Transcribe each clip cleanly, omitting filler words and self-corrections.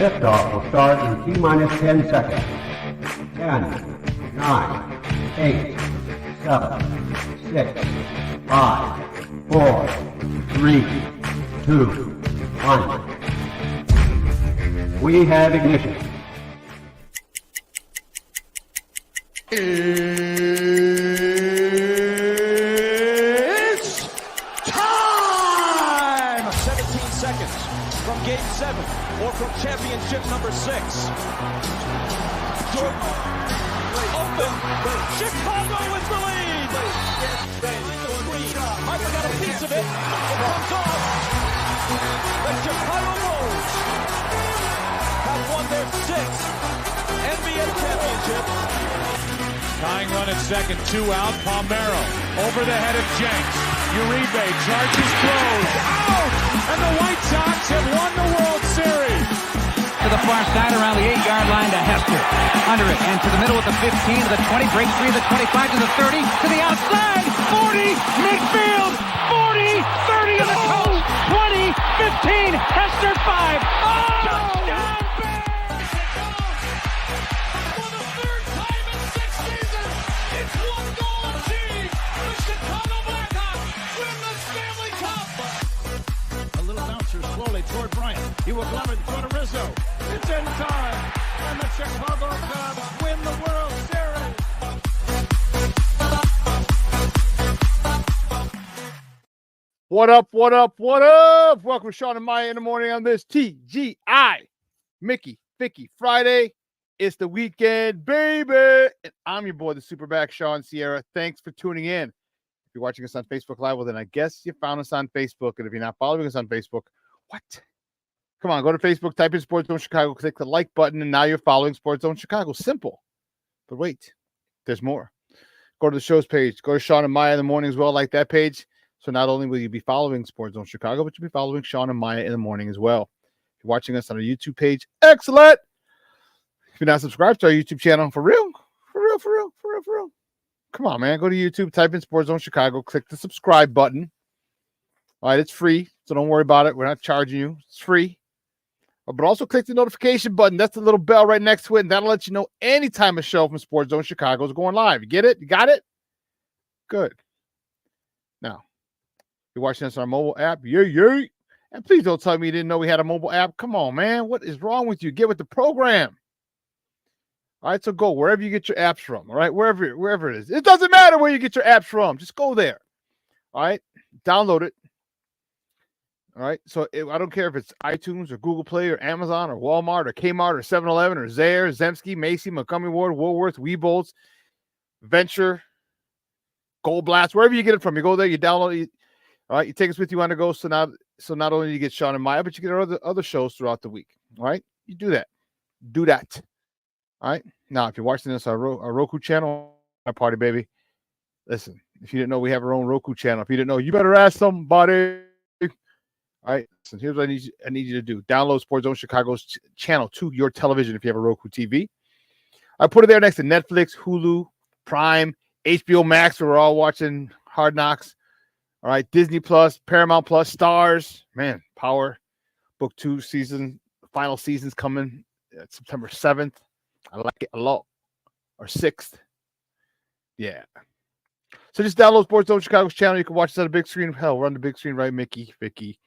Liftoff will start in T-minus 10 seconds. 10, 9, 8, 7, 6, 5, 4, 3, 2, 1. We have ignition. It's time! 17 seconds from Game 7 or from championship number 6. Jordan open. Chicago with the lead. Michael got a piece of it. It comes off. The Chicago Bulls have won their 6th NBA championship. Tying run at second, 2 out. Palmero over the head of Jenks. Uribe charges, throws, out! And the White Sox have won the World Series. To the far side around the 8-yard line to Hester. Under it and to the middle with the 15 to the 20, breaks free to the 25 to the 30 to the outside. 40, midfield, 40, 30 to the coast, 20, 15, Hester 5. Oh! Touchdown! Toward Bryant. He will glove it toward Rizzo. It's in time. And the Chicago Cubs win the World Series. What up, what up, what up? Welcome to Shawn and Maya in the morning on this TGI Mickey Vicky Friday. It's the weekend, baby. And I'm your boy, the SuperBack, Shawn Sierra. Thanks for tuning in. If you're watching us on Facebook Live, well, then I guess you found us on Facebook. And if you're not following us on Facebook, what? Come on, go to Facebook, type in Sports Zone Chicago, click the like button, and now you're following Sports Zone Chicago. Simple. But wait, there's more. Go to the show's page. Go to Shawn and Maya in the morning as well, like that page. So not only will you be following Sports Zone Chicago, but you'll be following Shawn and Maya in the morning as well. If you're watching us on our YouTube page, excellent. If you're not subscribed to our YouTube channel, for real. Come on, man. Go to YouTube, type in Sports Zone Chicago, click the subscribe button. All right, it's free, so don't worry about it. We're not charging you. It's free. But also click the notification button. That's the little bell right next to it, and that'll let you know anytime a show from Sports Zone Chicago is going live. You get it? You got it? Good. Now, you're watching us on our mobile app. Yay. And please don't tell me you didn't know we had a mobile app. Come on, man. What is wrong with you? Get with the program. All right, so go wherever you get your apps from. All right, wherever it is. It doesn't matter where you get your apps from. Just go there. All right, download it. All right, so I don't care if it's iTunes or Google Play or Amazon or Walmart or Kmart or 7-Eleven or Zayre, Zemsky, Macy, Montgomery Ward, Woolworth, Weebolts, Venture, Gold Blast, wherever you get it from. You go there, you download it. All right, you take us with you on the go. So not only do you get Shawn and Maya, but you get other shows throughout the week. All right, you do that. Do that. All right. Now, if you're watching this on our Roku channel, our party baby, listen. If you didn't know we have our own Roku channel, if you didn't know, you better ask somebody. All right, so here's what I need you to do. Download Sports Zone Chicago's channel to your television if you have a Roku TV. I put it there next to Netflix, Hulu, Prime, HBO Max, where we're all watching Hard Knocks. All right, Disney Plus, Paramount Plus, Stars. Man, Power. Book 2 season, final season's coming September 7th. I like it a lot. Or 6th. Yeah. So just download Sports Zone Chicago's channel. You can watch us on the big screen. Hell, we're on the big screen, right, Mickey, Vicky?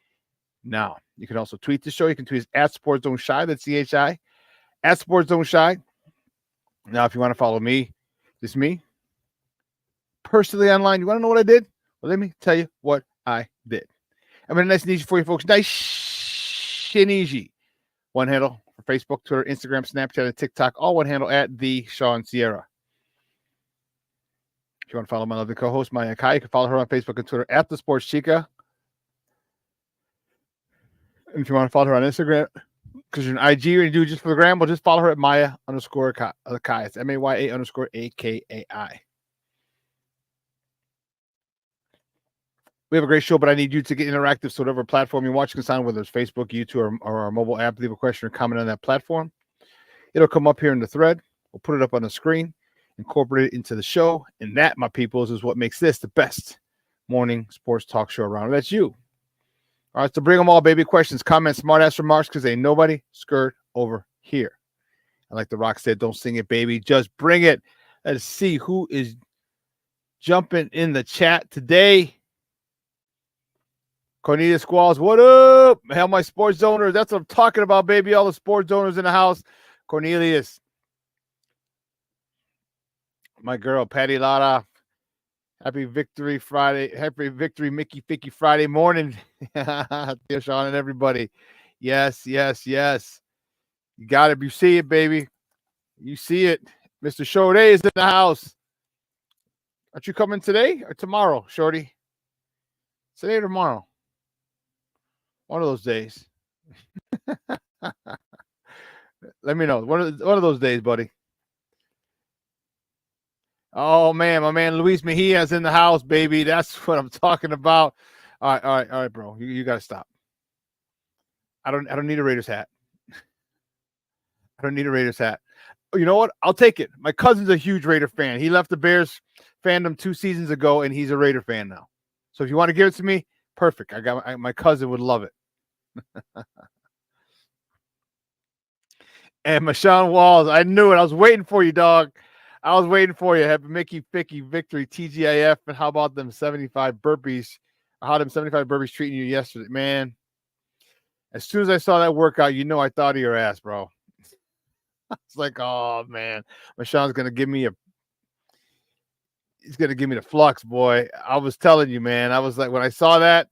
Now, you can also tweet the show. You can tweet us at Sports Zone Shy. That's CHI. At Sports Zone Shy. Now, if you want to follow me, just me, personally online, you want to know what I did? Well, let me tell you what I did. I mean, nice and easy for you folks. Nice and easy. One handle for Facebook, Twitter, Instagram, Snapchat, and TikTok. All one handle at the Shawn Sierra. If you want to follow my lovely co-host, Maya Kai, you can follow her on Facebook and Twitter at the Sports Chica. And if you want to follow her on Instagram, because you're an IG or you do it just for the gram, well, just follow her at Maya_Kai. It's MAYA_AKAI. We have a great show, but I need you to get interactive. So whatever platform you're watching us on, whether it's Facebook, YouTube, or our mobile app, leave a question or comment on that platform. It'll come up here in the thread. We'll put it up on the screen, incorporate it into the show. And that, my peoples, is what makes this the best morning sports talk show around. That's you. All right, so bring them all, baby. Questions, comments, smart-ass remarks, because ain't nobody scared over here. And like The Rock said, don't sing it, baby. Just bring it. Let's see who is jumping in the chat today. Cornelius Squalls, what up? Hell, my sports owners. That's what I'm talking about, baby. All the sports owners in the house. Cornelius. My girl, Patty Lara. Happy Victory Friday. Happy Victory Mickey Ficky Friday morning. Dear Shawn and everybody. Yes, yes, yes. You got it. You see it, baby. You see it. Mr. Shorty is in the house. Aren't you coming today or tomorrow, Shorty? Today or tomorrow? One of those days. Let me know. One of those days, buddy. Oh man, my man Luis Mejia's in the house, baby. That's what I'm talking about. All right, bro. You gotta stop. I don't need a Raiders hat. I don't need a Raiders hat. You know what? I'll take it. My cousin's a huge Raider fan. He left the Bears fandom 2 seasons ago, and he's a Raider fan now. So if you want to give it to me, perfect. My cousin would love it. And Marshawn Walls, I knew it. I was waiting for you, dog. I was waiting for you. Happy Mickey Ficky Victory TGIF. And how about them 75 burpees? How them 75 burpees treating you yesterday, man? As soon as I saw that workout, you know I thought of your ass, bro. It's like, oh man, Marshawn's gonna give me he's gonna give me the flux, boy. I was telling you, man. I was like, when I saw that,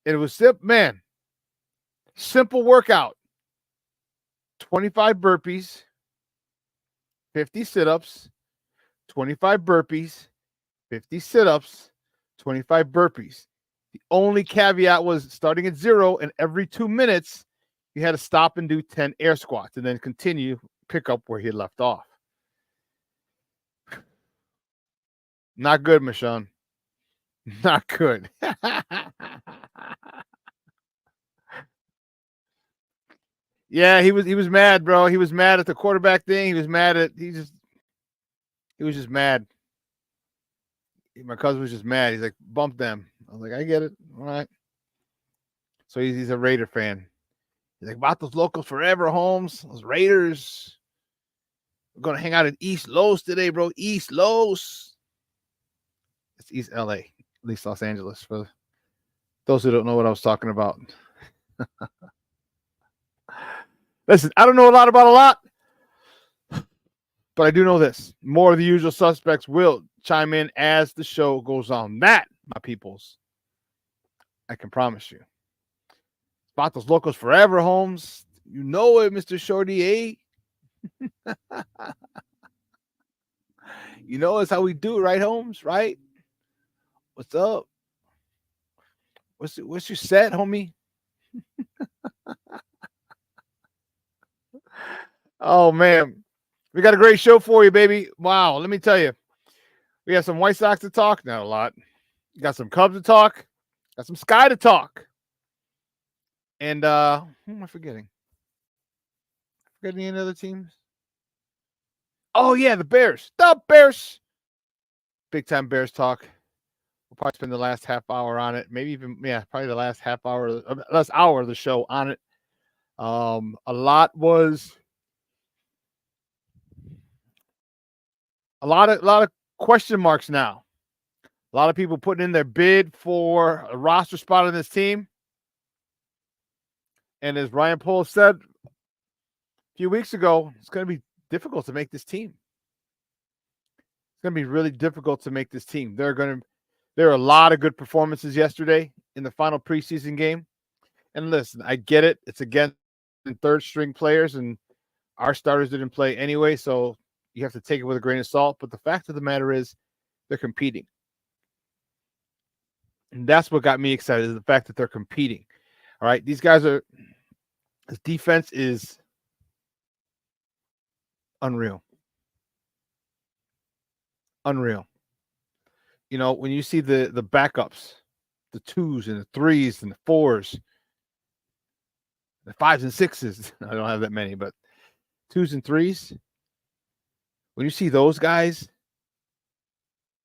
it was simple, man. Simple workout. 25 burpees, 50 sit-ups, 25 burpees, 50 sit-ups, 25 burpees. The only caveat was starting at 0, and every 2 minutes, you had to stop and do 10 air squats and then continue, pick up where he left off. Not good, Marshawn. Not good. Yeah, he was mad, bro. He was mad at the quarterback thing. He was mad at he was just mad. My cousin was just mad. He's like, bump them. I was like, I get it. All right. So he's a Raider fan. He's like, about those locals forever, Holmes. Those Raiders. We're gonna hang out in East Los today, bro. East Los. It's East LA, at least Los Angeles, for those who don't know what I was talking about. Listen, I don't know a lot about a lot, but I do know this. More of the usual suspects will chime in as the show goes on. That, my peoples, I can promise you. About those locals forever, Holmes. You know it, Mr. Shorty, eh? You know it's how we do it, right, Holmes? Right? What's up? What's your set, homie? Oh, man. We got a great show for you, baby. Wow. Let me tell you. We have some White Sox to talk. Not a lot. We got some Cubs to talk. Got some Sky to talk. And who am I forgetting? Forgetting any other teams? Oh, yeah, the Bears. The Bears. Big time Bears talk. We'll probably spend the last half hour on it. Maybe even, probably the last last hour of the show on it. A lot of question marks now. A lot of people putting in their bid for a roster spot on this team. And as Ryan Poles said a few weeks ago, it's going to be difficult to make this team. It's going to be really difficult to make this team. There are a lot of good performances yesterday in the final preseason game. And listen, I get it. It's against third string players, and our starters didn't play anyway, so you have to take it with a grain of salt. But the fact of the matter is they're competing. And that's what got me excited, is the fact that they're competing. All right. These guys this defense is unreal. Unreal. You know, when you see the backups, the 2s and the 3s and the 4s, the 5s and 6s, I don't have that many, but 2s and 3s, when you see those guys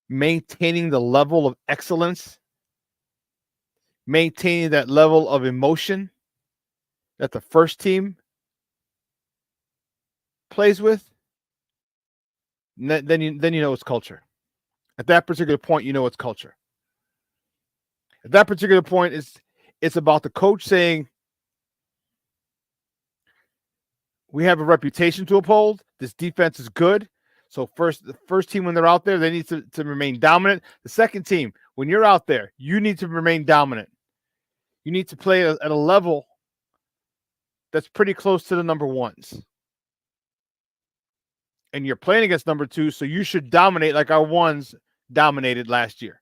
maintaining the level of excellence, maintaining that level of emotion, that the first team plays with, then you know it's culture. At that particular point, you know it's culture. At that particular point, it's about the coach saying, we have a reputation to uphold. This defense is good. So the first team, when they're out there, they need to remain dominant. The second team, when you're out there, you need to remain dominant. You need to play at a level that's pretty close to the number ones. And you're playing against number two, so you should dominate like our ones dominated last year.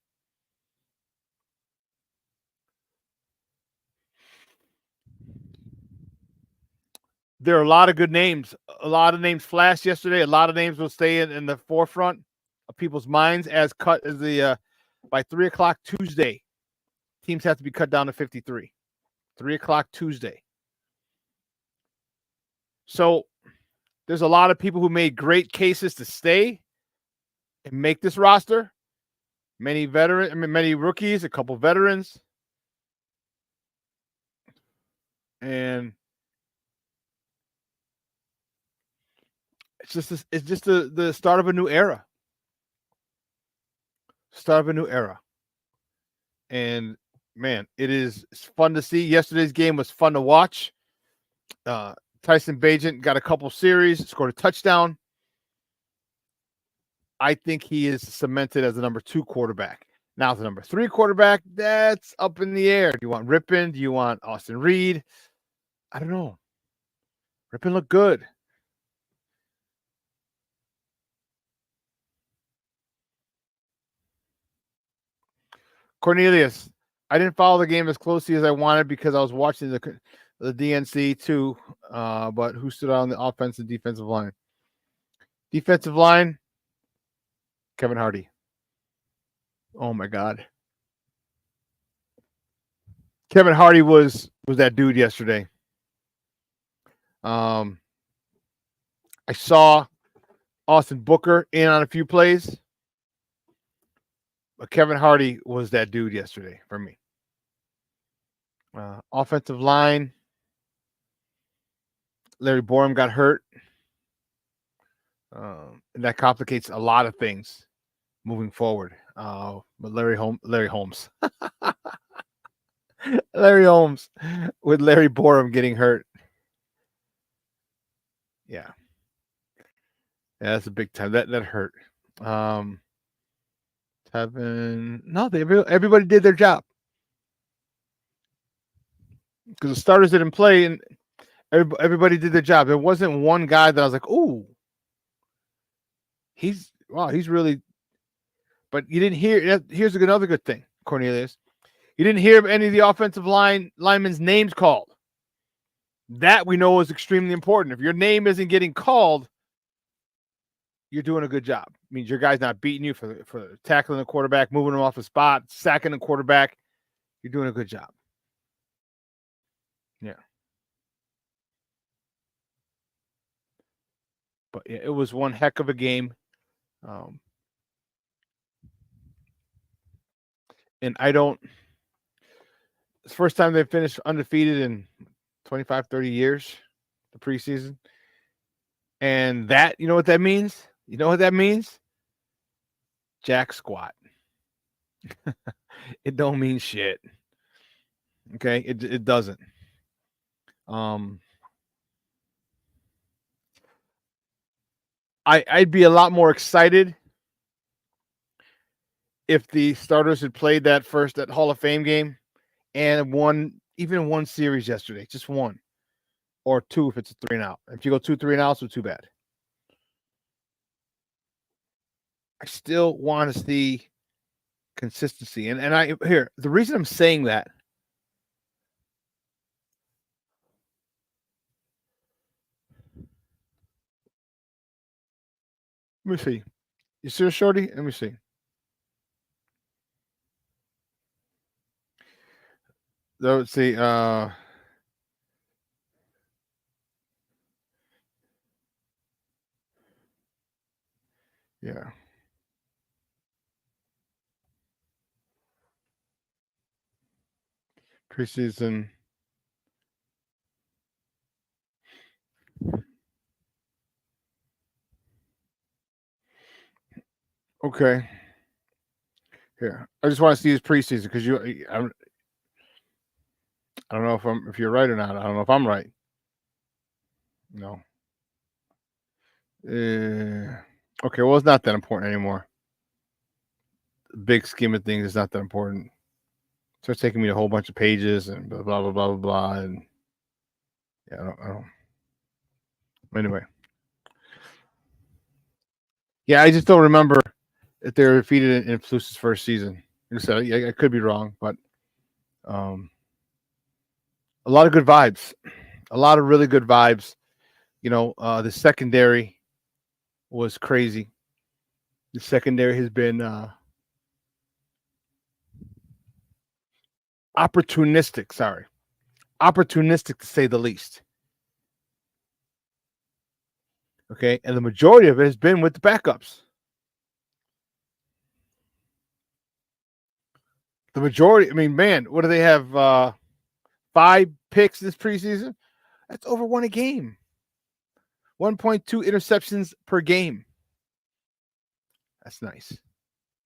There are a lot of good names. A lot of names flashed yesterday. A lot of names will stay in the forefront of people's minds as cut as by 3 o'clock Tuesday. Teams have to be cut down to 53. 3 o'clock Tuesday. So there's a lot of people who made great cases to stay and make this roster. Many rookies, a couple veterans. And it's just the start of a new era. Start of a new era. And man, it's fun to see. Yesterday's game was fun to watch. Tyson Bagent got a couple series, scored a touchdown. I think he is cemented as the number 2 quarterback. Now the number 3 quarterback, that's up in the air. Do you want Rippon? Do you want Austin Reed? I don't know. Rippon looked good. Cornelius, I didn't follow the game as closely as I wanted because I was watching the DNC too. But who stood out on the offensive and defensive line? Defensive line, Kevin Hardy. Oh my God. Kevin Hardy was that dude yesterday. I saw Austin Booker in on a few plays, but Kevin Hardy was that dude yesterday for me. Offensive line, Larry Borum got hurt. And that complicates a lot of things moving forward. But Larry Holmes. Larry Holmes with Larry Borum getting hurt. Yeah, that's a big time. That hurt. Tevin. No, everybody did their job because the starters didn't play, and everybody did their job. There wasn't one guy that I was like, "Ooh, he's really." But you didn't hear. Here's another good thing, Cornelius. You didn't hear any of the offensive linemen's names called. That we know is extremely important. If your name isn't getting called, you're doing a good job. It means your guy's not beating you for tackling the quarterback, moving him off the spot, sacking the quarterback. You're doing a good job. Yeah. But yeah, it was one heck of a game. And it's the first time they've finished undefeated in 25, 30 years, the preseason. And that, you know what that means? You know what that means? Jack squat. It don't mean shit. Okay? It doesn't. I'd be a lot more excited if the starters had played that Hall of Fame game and won one series yesterday, just one or two if it's a 3 and out. If you go 2 3 and out, so too bad. I still want to see consistency, and the reason I'm saying that. Let me see. You see, Shorty? Let me see. Let's see. Yeah. Preseason. Okay. Here, I just want to see his preseason because I don't know if you're right or not. I don't know if I'm right. No. Okay, well, it's not that important anymore. The big scheme of things is not that important. Starts taking me a whole bunch of pages and blah blah blah blah blah, blah and yeah, I don't. Anyway, yeah, I just don't remember if they were defeated in Palous's first season. Like I said, I could be wrong, but a lot of good vibes, a lot of really good vibes. You know, the secondary was crazy. The secondary has been opportunistic to say the least. Okay, and the majority of it has been with the backups. The majority, I mean, man, what do they have? 5 picks this preseason? That's over 1 a game. 1.2 interceptions per game. That's nice.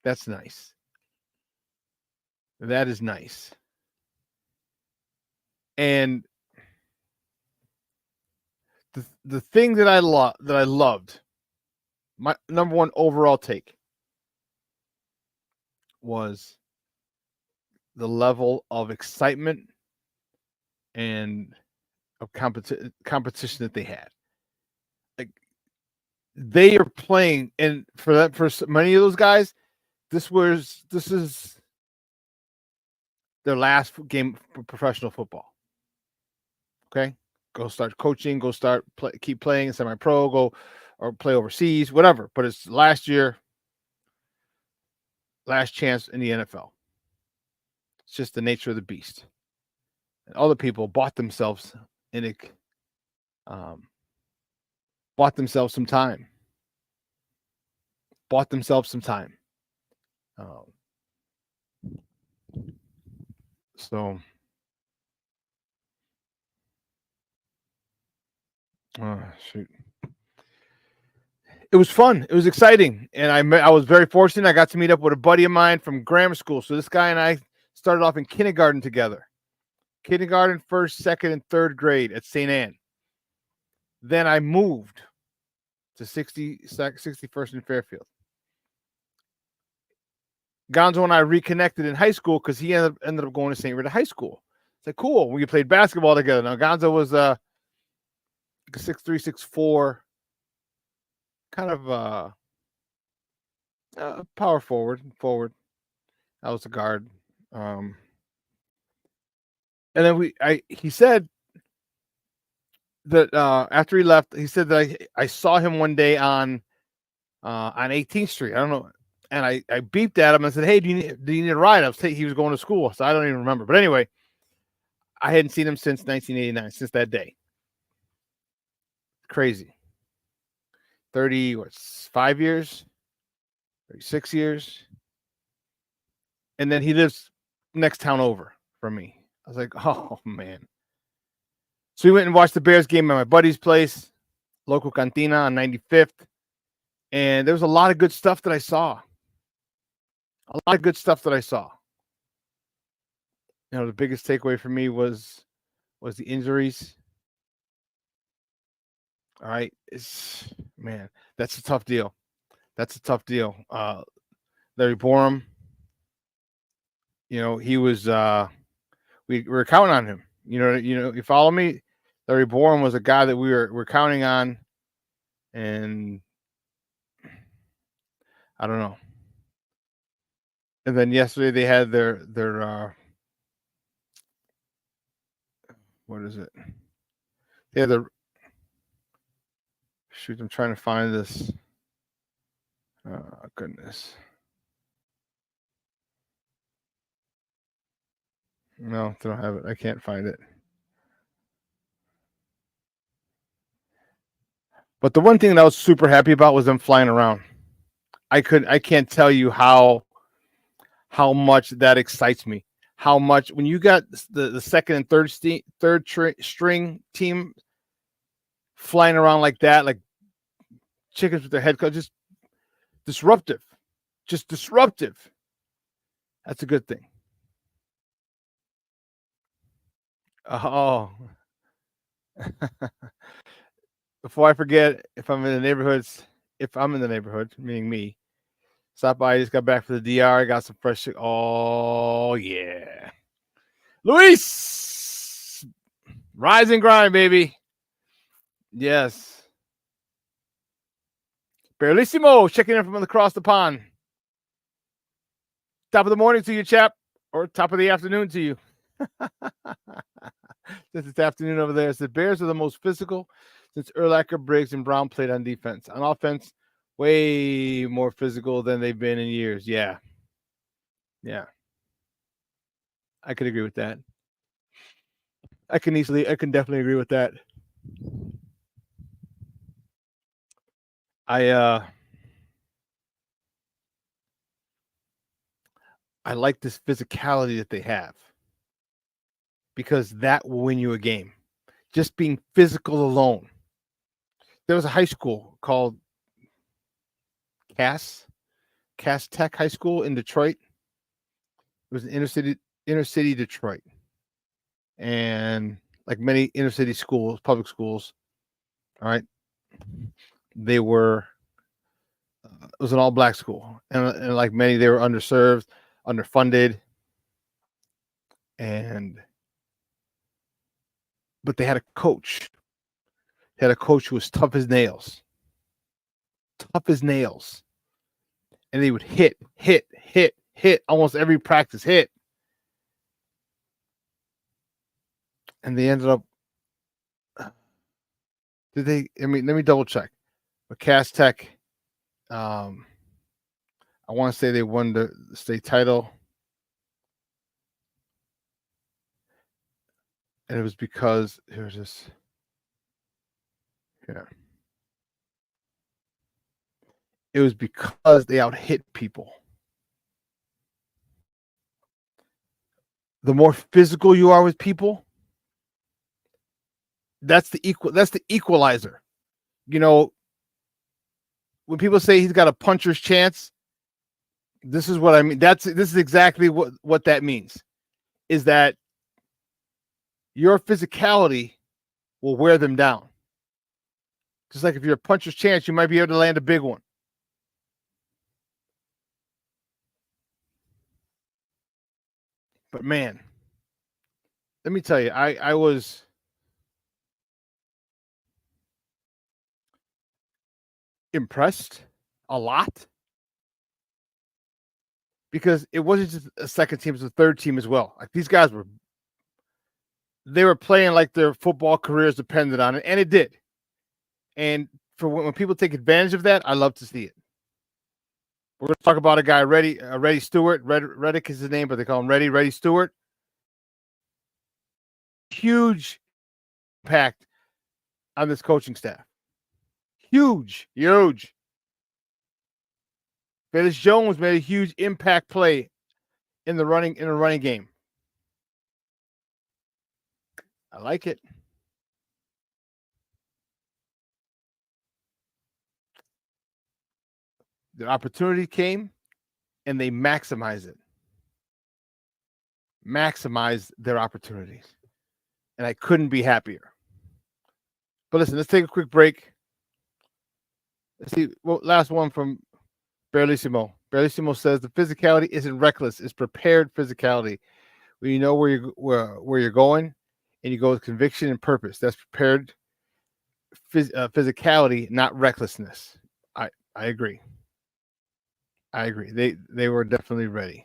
That's nice. That is nice. And the thing that I loved, my number one overall take was the level of excitement and of competition that they had. Like, they are playing, and for many of those guys, this is their last game for professional football. Okay, go start coaching, keep playing semi-pro, go or play overseas, whatever. But it's last year, last chance in the NFL. It's just the nature of the beast. And other people bought themselves bought themselves some time. So, shoot. It was fun. It was exciting. And I was very fortunate. I got to meet up with a buddy of mine from grammar school. So this guy and I started off in kindergarten together. Kindergarten, first, second, and third grade at St. Anne. Then I moved to 61st and Fairfield. Gonzo and I reconnected in high school because he ended up going to St. Rita High School. It's like, cool. We played basketball together. Now, Gonzo was 6'3", 6'4", kind of power forward. I was a guard. And then he said that after he left, he said that I saw him one day on 18th Street. I don't know. And I beeped at him and said, "Hey, do you need a ride?" He was going to school, so I don't even remember. But anyway, I hadn't seen him since 1989, since that day. Crazy. 35 years, 36 years. And then he lives next town over from me. I was like, oh, man. So we went and watched the Bears game at my buddy's place, local cantina on 95th. And there was a lot of good stuff that I saw. You know, the biggest takeaway for me was the injuries. All right. That's a tough deal. Larry Borum, you know, he was we were counting on him. You know, you follow me? Larry Borum was a guy that we're counting on, and I don't know. And then yesterday they had their what is it? They had shoot, I'm trying to find this. Goodness. No, they don't have it. I can't find it. But the one thing that I was super happy about was them flying around. I can't tell you how much that excites me. How much when you got the second and third string team flying around like that, like chickens with their head cut, just disruptive. just disruptive. That's a good thing. Oh. Before I forget, if I'm in the neighborhood, meaning me, stop by. I just got back from the DR. I got some fresh. Oh, yeah. Luis! Rise and grind, baby. Yes. Barelissimo checking in from across the pond. Top of the morning to you, chap. Or top of the afternoon to you. Since it's afternoon over there. The Bears are the most physical since Urlacher, Briggs, and Brown played on defense. On offense, way more physical than they've been in years. Yeah. Yeah. I could agree with that. I can definitely agree with that. I like this physicality that they have because that will win you a game. Just being physical alone. There was a high school called Cass Tech High School in Detroit. It was an inner city Detroit. And like many inner city schools, public schools, all right, they were, it was an all black school. And like many, they were underserved, underfunded. But they had a coach. They had a coach who was tough as nails. And they would hit almost every practice, hit. And they ended up, let me double check. But Cass Tech, I want to say they won the state title. And it was because, here's this. Yeah. It was because they out-hit people. The more physical you are with people, that's the equalizer. You know, when people say he's got a puncher's chance, this is what I mean. This is exactly what that means. Is that your physicality will wear them down. Just like if you're a puncher's chance, you might be able to land a big one. But man, let me tell you, I was impressed a lot because it wasn't just a second team, it was a third team as well. Like these guys were playing like their football careers depended on it, and it did. And for when people take advantage of that, I love to see it. We're going to talk about a guy, Reddy Stewart. Reddick is his name, but they call him Reddy Stewart. Huge impact on this coaching staff. Huge. Felix Jones made a huge impact play in the running game. I like it. The opportunity came, and they maximized it. Maximized their opportunities. And I couldn't be happier. But listen, let's take a quick break. Let's see. Well, last one from Barelissimo. Barelissimo says the physicality isn't reckless; it's prepared physicality. When you know where you're going, and you go with conviction and purpose. That's prepared physicality, not recklessness. I agree. They were definitely ready.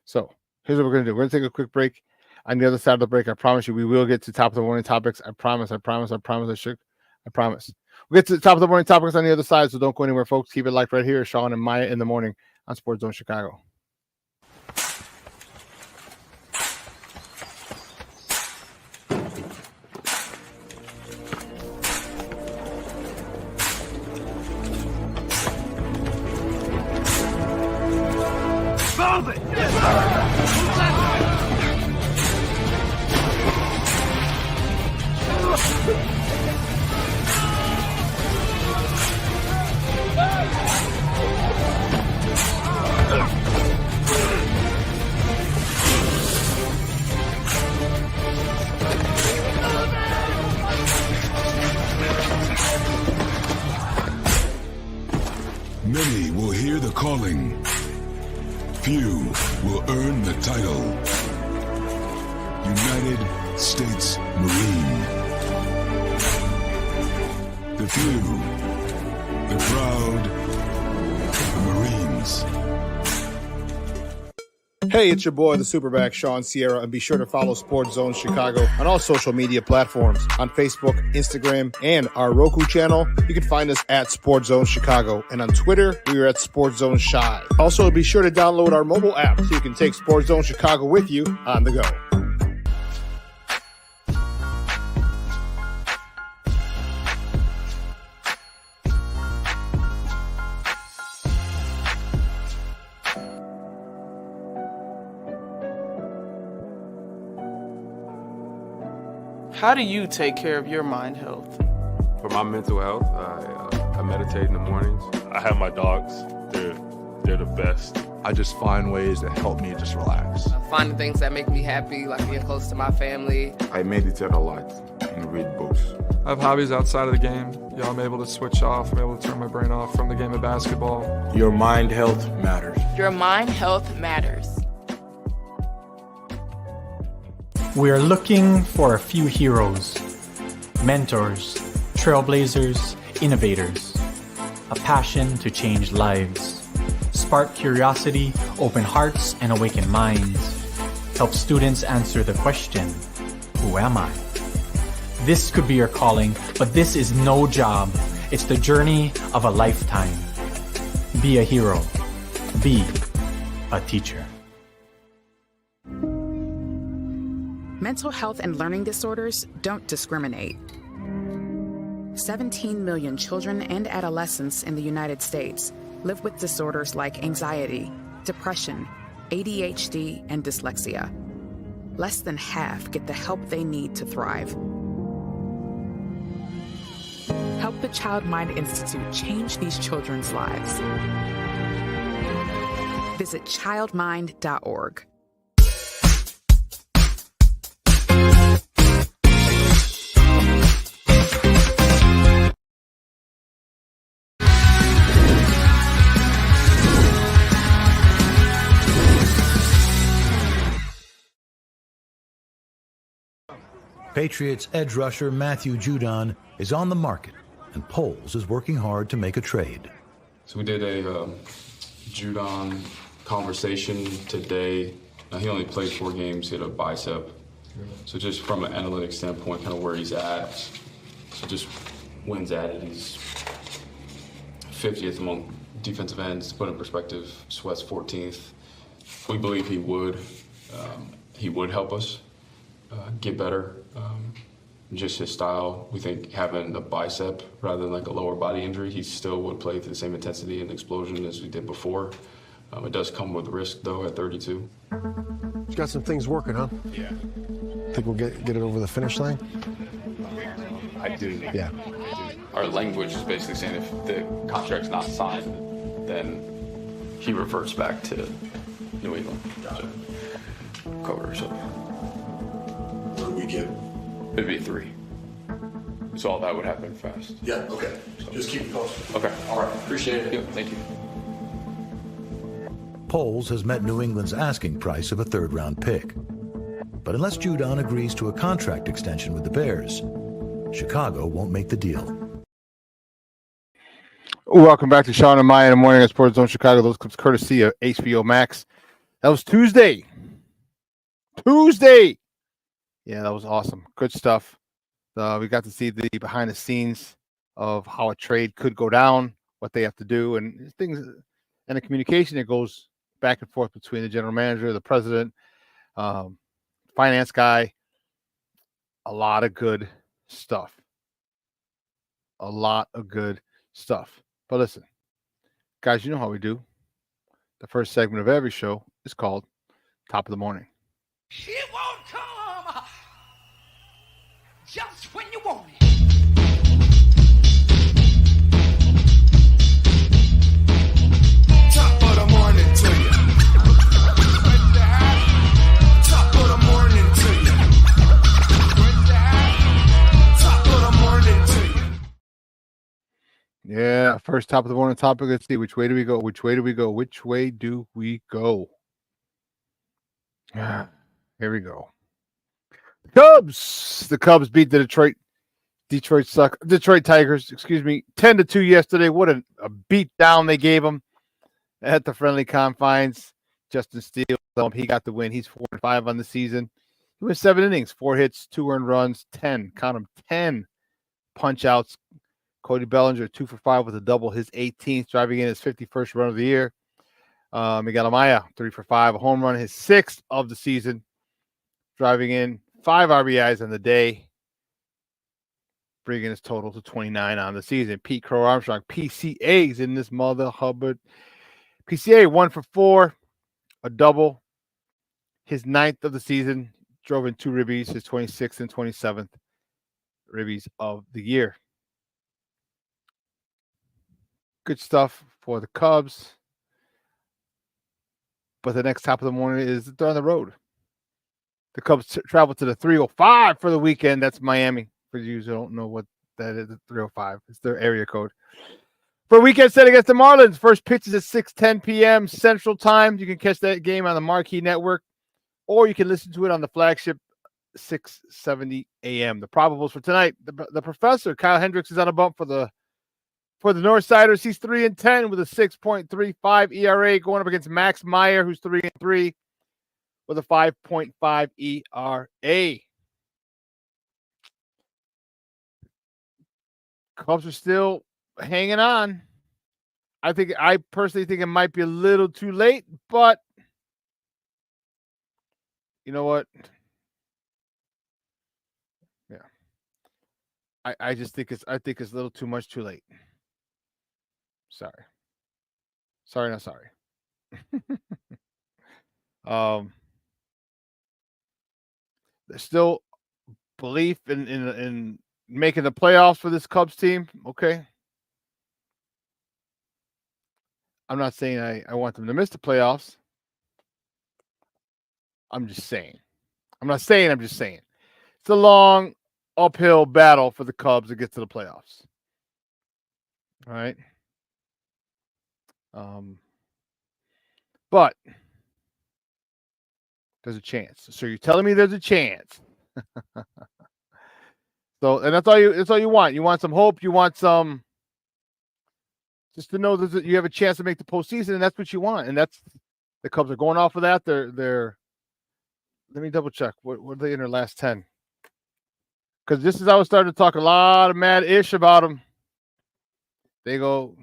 So here's what we're going to do. We're going to take a quick break. On the other side of the break, I promise you, we will get to top of the morning topics. I promise. We'll get to the top of the morning topics on the other side, so don't go anywhere, folks. Keep it live right here. Shawn and Maya in the morning on Sports Zone Chicago. hear the calling. Few will earn the title. United States Marine. The few, the proud, the Marines. Hey, it's your boy, the SuperBack, Shawn Sierra, and be sure to follow Sports Zone Chicago on all social media platforms on Facebook, Instagram, and our Roku channel. You can find us at Sports Zone Chicago, and on Twitter, we are at Sports Zone Shy. Also, be sure to download our mobile app so you can take Sports Zone Chicago with you on the go. How do you take care of your mind health? For my mental health, I meditate in the mornings. I have my dogs. They're the best. I just find ways that help me just relax. Finding things that make me happy, like being close to my family. I meditate a lot and read books. I have hobbies outside of the game. I'm able to switch off. I'm able to turn my brain off from the game of basketball. Your mind health matters. Your mind health matters. We are looking for a few heroes, mentors, trailblazers, innovators, a passion to change lives, spark curiosity, open hearts, and awaken minds, help students answer the question, who am I? This could be your calling, but this is no job. It's the journey of a lifetime. Be a hero. Be a teacher. Mental health and learning disorders don't discriminate. 17 million children and adolescents in the United States live with disorders like anxiety, depression, ADHD, and dyslexia. Less than half get the help they need to thrive. Help the Child Mind Institute change these children's lives. Visit childmind.org. Patriots edge rusher Matthew Judon is on the market, and Poles is working hard to make a trade. So we did a Judon conversation today. He only played 4 games. He had a bicep. So just from an analytics standpoint, kind of where he's at. So just wins at it. He's 50th among defensive ends. To put in perspective, Sweat's 14th. We believe he would help us get better. Just his style, we think having a bicep rather than like a lower body injury, he still would play to the same intensity and explosion as we did before. It does come with risk though at 32. He's got some things working, huh? Yeah. Think we'll get it over the finish line? I do. Yeah. Our language is basically saying if the contract's not signed, then he reverts back to New England. So, cover, so. What do we get? It'd be 3. So all that would happen fast. Yeah, okay. So. Just keep it posted. Okay. All right. Appreciate it. Yeah, thank you. Poles has met New England's asking price of a third-round pick. But unless Judon agrees to a contract extension with the Bears, Chicago won't make the deal. Welcome back to Shawn and Maya in the morning at Sports Zone Chicago. Those clips courtesy of HBO Max. That was Tuesday. Yeah, that was awesome. Good stuff. We got to see the behind the scenes of how a trade could go down, what they have to do, and things, and the communication that goes back and forth between the general manager, the president, finance guy. A lot of good stuff. But listen, guys, you know how we do. The first segment of every show is called Top of the Morning. It won't come just when you want it. Top of the morning to you. Top of the morning to you. Top of the morning to you. Yeah, first top of the morning topic. Let's see. Which way do we go? Which way do we go? Which way do we go? Here we go. Cubs. The Cubs beat the Detroit Tigers, 10-2 yesterday. What a beat down they gave them at the friendly confines. Justin Steele, he got the win. He's 4-5 on the season. He went 7 innings, 4 hits, 2 earned runs, 10 punch outs. Cody Bellinger 2 for 5 with a double, his 18th, driving in his 51st run of the year. Miguel Amaya 3 for 5, a home run, his 6th of the season, driving in 5 RBIs on the day, bringing his total to 29 on the season. Pete Crow Armstrong, PCA's in this mother Hubbard. PCA 1 for 4, a double, his 9th of the season, drove in 2 ribbies, his 26th and 27th ribbies of the year. Good stuff for the Cubs. But the next top of the morning is they're on the road. The Cubs travel to the 305 for the weekend. That's Miami. For you who don't know what that is, the 305. It's their area code. For a weekend set against the Marlins, first pitch is at 6:10 p.m. Central Time. You can catch that game on the Marquee Network, or you can listen to it on the flagship 6:70 a.m. The probables for tonight, the professor, Kyle Hendricks, is on a bump for the Northsiders. He's 3-10 with a 6.35 ERA, going up against Max Meyer, who's 3-3 with a 5.5 ERA. Cubs are still hanging on. I personally think it might be a little too late, but you know what? Yeah. I just think it's a little too much too late. Sorry, not sorry. There's still belief in making the playoffs for this Cubs team. Okay. I'm not saying I want them to miss the playoffs. I'm just saying. I'm just saying. It's a long uphill battle for the Cubs to get to the playoffs. All right. But there's a chance. So you're telling me there's a chance. So, and that's all you want. You want some hope. You want some, just to know that you have a chance to make the postseason, and that's what you want. And that's, the Cubs are going off of that. They're. Let me double check. What are they in their last 10? Because this is, I was starting to talk a lot of mad ish about them. They go.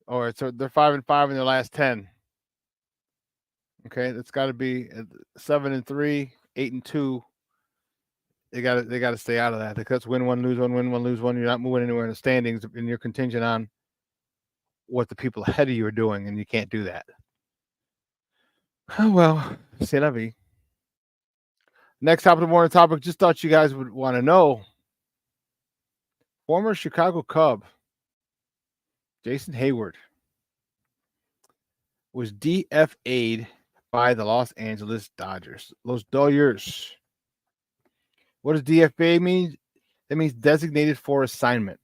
All right, so they're 5-5 in their last 10. Okay, that's got to be 7-3, 8-2. They got to stay out of that. Because win one, lose one, win one, lose one. You're not moving anywhere in the standings, and you're contingent on what the people ahead of you are doing, and you can't do that. Oh well, c'est la vie. Next top of the morning topic. Just thought you guys would want to know. Former Chicago Cub Jason Hayward was DFA'd by the Los Angeles Dodgers. Los Dodgers. What does DFA mean? That means designated for assignment.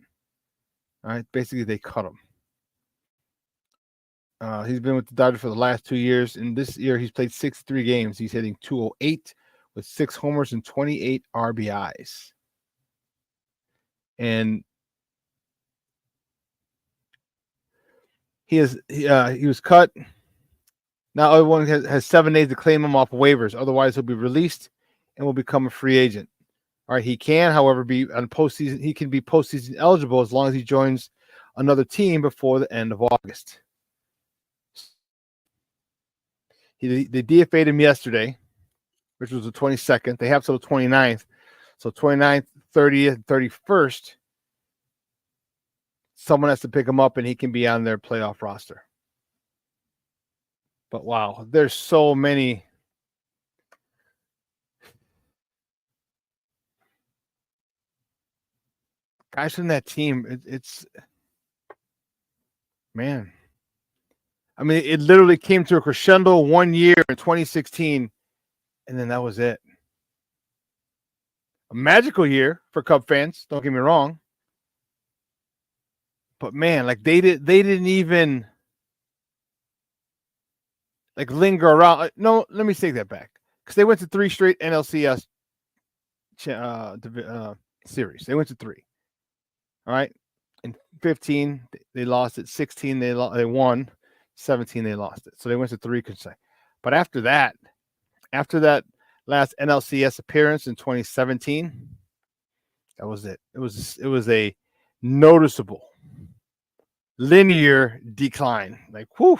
All right. Basically, they cut him. He's been with the Dodgers for the last 2 years. And this year, he's played 63 games. He's hitting .208 with 6 homers and 28 RBIs. And he was cut. Now everyone has 7 days to claim him off waivers. Otherwise, he'll be released and will become a free agent. All right. He can, however, be on postseason. He can be postseason eligible as long as he joins another team before the end of August. They DFA'd him yesterday, which was the 22nd. They have till the 29th. So 29th, 30th, 31st, someone has to pick him up and he can be on their playoff roster. But wow, there's so many. Guys from that team, it's man. I mean, it literally came to a crescendo 1 year in 2016, and then that was it. A magical year for Cub fans, don't get me wrong. But man, like they didn't even like linger around. No, let me take that back, because they went to 3 straight NLCS series. They went to 3. All right, in 15 they lost it. 16 they won. 17 they lost it. So they went to 3 consecutive. But after that last NLCS appearance in 2017, that was it. It was a noticeable linear decline. Like, whew.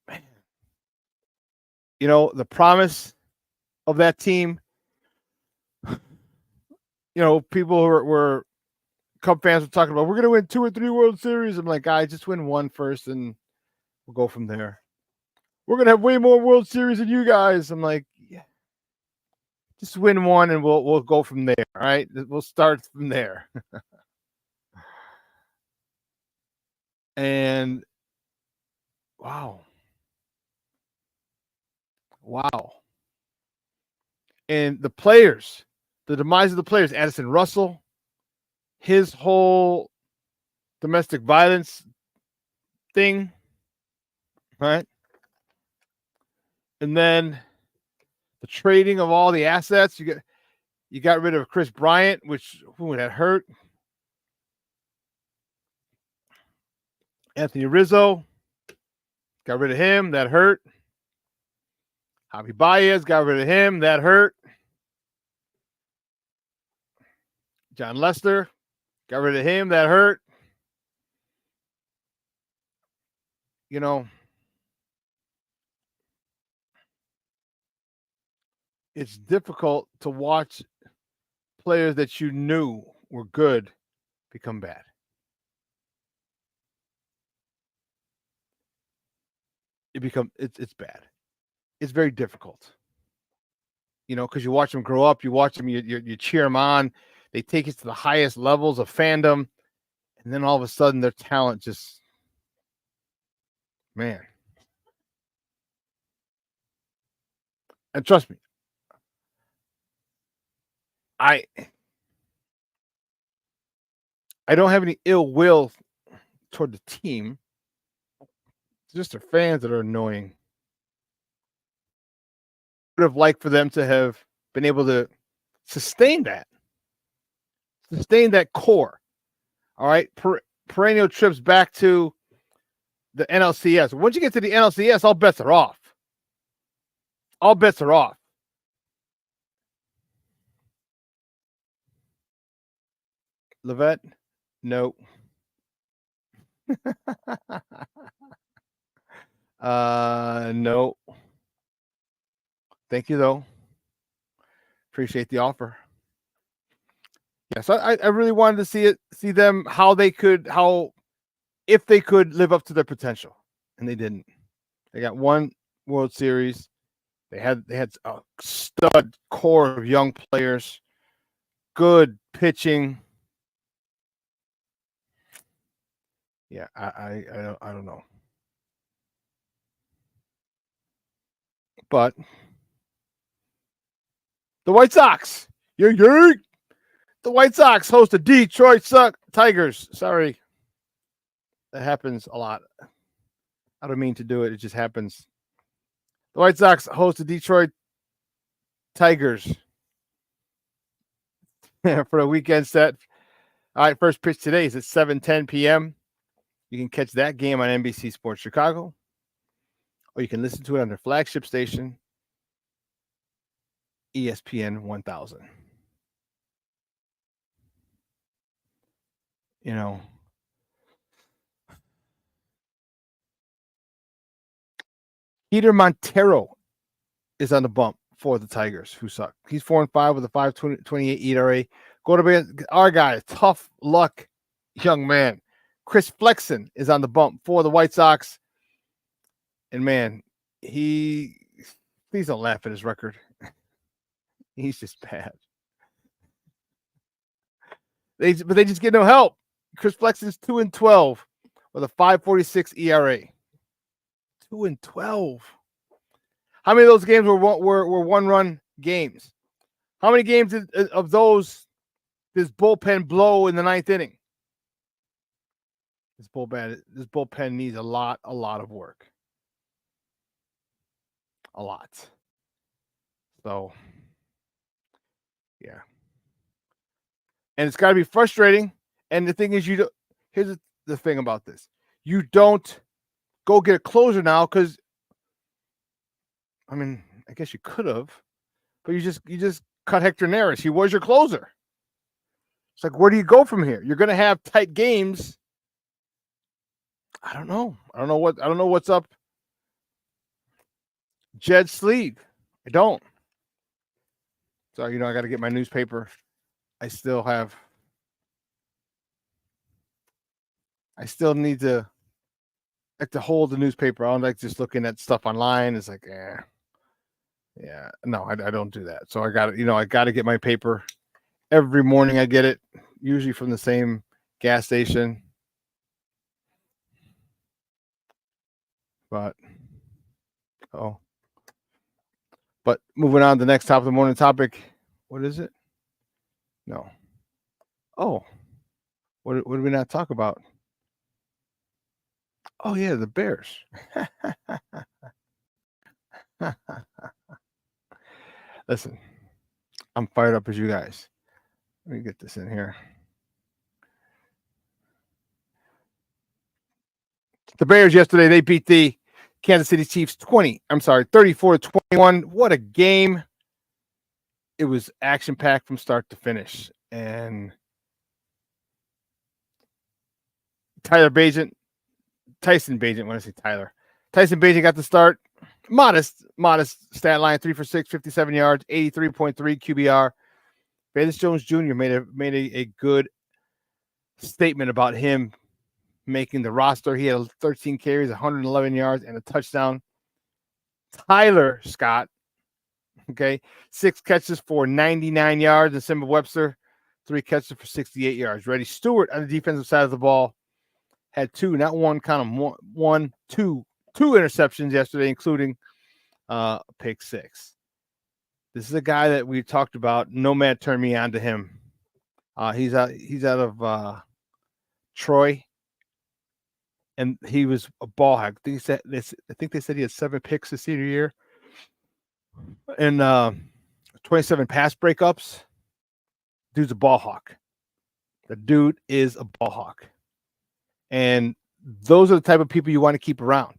Man. You know, the promise of that team, you know, people who were Cub fans were talking about, we're going to win 2 or 3 World Series. I'm like, guys, just win 1 first and we'll go from there. We're going to have way more World Series than you guys. I'm like, yeah, just win 1 and we'll go from there. All right. We'll start from there. And wow. And the players, the demise of the players, Addison Russell, his whole domestic violence thing, right? And then the trading of all the assets. You got rid of Chris Bryant, who had hurt. Anthony Rizzo, got rid of him, that hurt. Javi Baez, got rid of him, that hurt. John Lester, got rid of him, that hurt. You know, it's difficult to watch players that you knew were good become bad. It's bad. It's very difficult. You know, because you watch them grow up, you watch them, you cheer them on. They take it to the highest levels of fandom, and then all of a sudden their talent just, man. And trust me, I don't have any ill will toward the team. It's just their fans that are annoying. Would have liked for them to have been able to sustain that core. All right, perennial trips back to the NLCS. Once you get to the NLCS, all bets are off. All bets are off. Levette, no. No. Thank you, though. Appreciate the offer. Yes, I really wanted to see them if they could live up to their potential, and they didn't. They got 1 World Series. They had a stud core of young players, good pitching. Yeah, I don't know, but the White Sox, the White Sox host the Detroit Tigers. Sorry, that happens a lot. I don't mean to do it. It just happens. The White Sox host the Detroit Tigers for a weekend set. All right, first pitch today is at 7:10 p.m. You can catch that game on NBC Sports Chicago, or you can listen to it on their flagship station, ESPN 1000. You know, Peter Montero is on the bump for the Tigers, who suck. He's 4-5 with a 5.28 ERA. Go to our guy, tough luck young man. Chris Flexen is on the bump for the White Sox. And man, please don't laugh at his record. He's just bad. But they just get no help. Chris Flexen's 2-12 with a 5.46 ERA. 2-12. How many of those games were 1-run games? How many games of those this bullpen blow in the 9th inning. This bullpen needs a lot of work. A lot. So, yeah. And it's got to be frustrating. And the thing is, here's the thing about this. You don't go get a closer now because, I mean, I guess you could have, but you just cut Hector Neris. He was your closer. It's like, where do you go from here? You're going to have tight games. I don't know. I don't know what's up Jed's sleeve. I don't. So, I got to get my newspaper. I still need to hold the newspaper. I don't like just looking at stuff online. It's like, yeah, no, I don't do that. So I got to get my paper every morning. I get it usually from the same gas station. But moving on to the next top of the morning topic. What is it? No. Oh, what did we not talk about? Oh, yeah, the Bears. Listen, I'm fired up as you guys. Let me get this in here. The Bears yesterday, they beat the Kansas City Chiefs 34-21. What a game. It was action-packed from start to finish. And Tyson Bagent, when I say Tyler. Tyson Bagent got the start. Modest stat line, 3 for 6, 57 yards, 83.3 QBR. Bayless Jones Jr. made a good statement about him making the roster. He had 13 carries, 111 yards, and a touchdown. Tyler Scott, 6 catches for 99 yards, and Simba Webster, 3 catches for 68 yards. Reddy Stewart on the defensive side of the ball had two interceptions yesterday, including pick 6. This is a guy that we talked about. Nomad turned me on to him. He's out of Troy, and he was a ball hawk. I think they said he had 7 picks his senior year, and 27 pass breakups. Dude's a ball hawk. The dude is a ball hawk. And those are the type of people you want to keep around.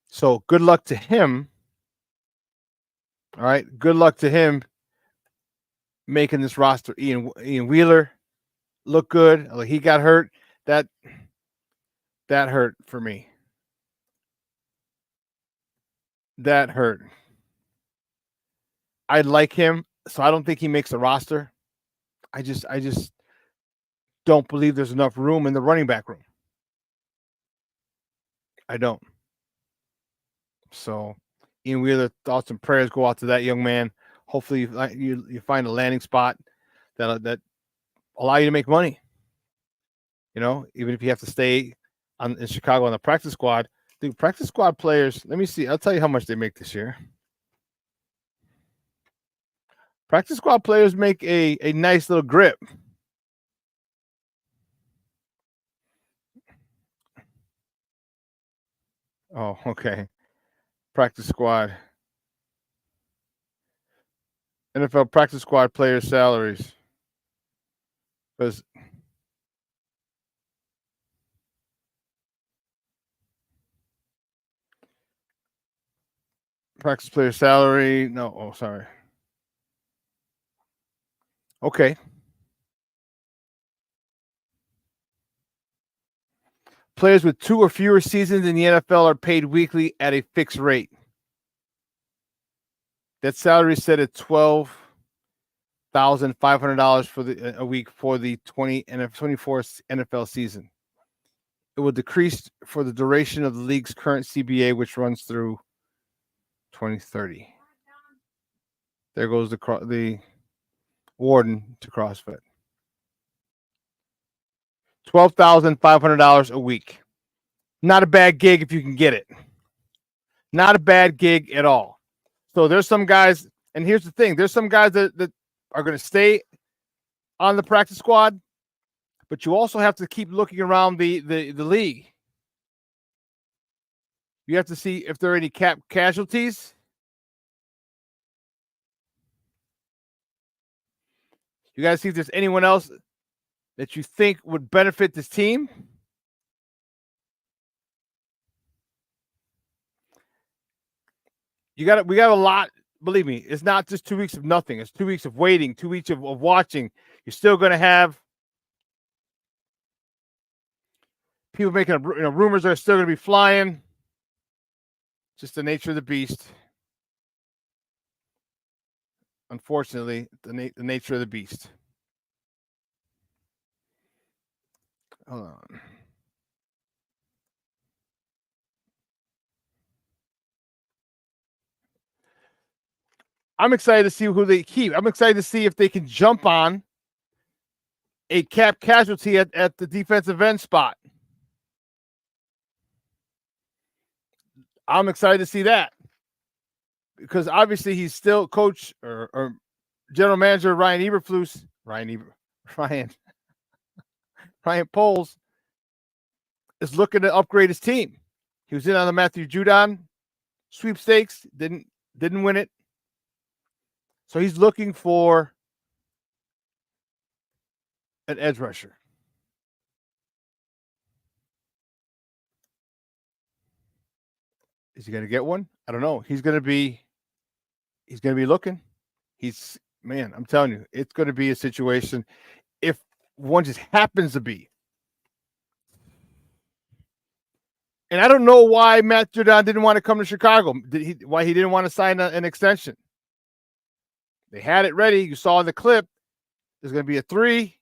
So good luck to him. All right. Good luck to him making this roster. Ian Wheeler looked good. Like, he got hurt. That hurt for me. That hurt. I like him, so I don't think he makes the roster. I just don't believe there's enough room in the running back room. I don't. So, Ian Wheeler, thoughts and prayers go out to that young man. Hopefully, you find a landing spot that allow you to make money. Even if you have to stay in Chicago on the practice squad. The practice squad players, let me see. I'll tell you how much they make this year. Practice squad players make a nice little grip. Oh, okay. Practice squad. NFL practice squad players' salaries. Because practice player salary. No, oh, sorry. Okay. Players with 2 or fewer seasons in the NFL are paid weekly at a fixed rate. That salary is set at $12,500 for a week for the 24 NFL season. It will decrease for the duration of the league's current CBA, which runs through 2030. There goes the warden to CrossFit. $12,500 a week. Not a bad gig if you can get it. Not a bad gig at all. So there's some guys, and here's the thing. There's some guys that are going to stay on the practice squad, but you also have to keep looking around the league. You have to see if there are any cap casualties. You got to see if there's anyone else that you think would benefit this team. We got a lot. Believe me, it's not just 2 weeks of nothing. It's 2 weeks of waiting, 2 weeks of watching. You're still going to have people making rumors are still going to be flying. Just the nature of the beast. Unfortunately, the nature of the beast. Hold on. I'm excited to see who they keep. I'm excited to see if they can jump on a cap casualty at the defensive end spot. I'm excited to see that because obviously he's still coach or general manager Ryan Poles is looking to upgrade his team. He was in on the Matthew Judon sweepstakes, didn't win it. So he's looking for an edge rusher. Is he going to get one? I don't know. He's going to be looking. I'm telling you, it's going to be a situation if one just happens to be. And I don't know why Matt Judon didn't want to come to Chicago. Why he didn't want to sign an extension. They had it ready. You saw in the clip. There's going to be a 3.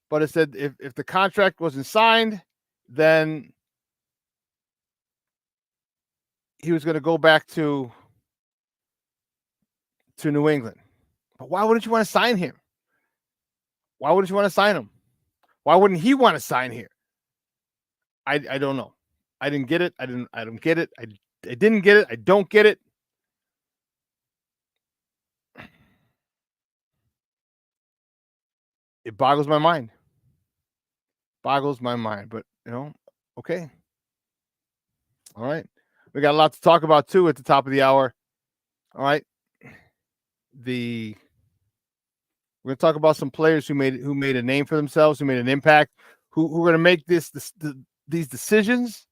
But it said if the contract wasn't signed, then he was going to go back to New England. But why wouldn't you want to sign him? Why wouldn't you want to sign him? Why wouldn't he want to sign here? I don't know. I didn't get it. I don't get it. I didn't get it. I don't get it. It boggles my mind. But okay. All right. We got a lot to talk about too at the top of the hour. All right. We're going to talk about some players who made a name for themselves, who made an impact, who are going to make these decisions,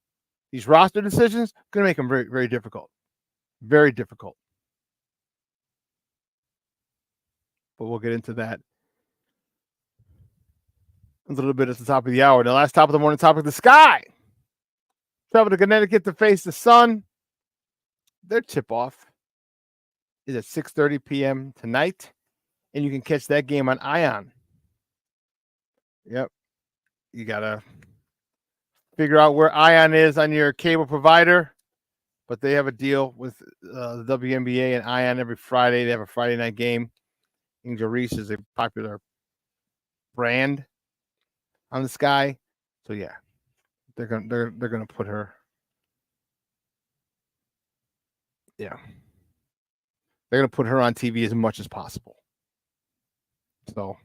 these roster decisions, going to make them very, very difficult. Very difficult. But we'll get into that a little bit at the top of the hour. The last top of the morning topic, the sky. Travel to Connecticut to face the sun. Their tip-off is at 6:30 p.m. tonight, and you can catch that game on Ion. Yep. You got to figure out where Ion is on your cable provider, but they have a deal with the WNBA and Ion every Friday. They have a Friday night game. Angel Reese is a popular brand on the sky. So, yeah, they're gonna put her. Yeah. They're going to put her on TV as much as possible. So,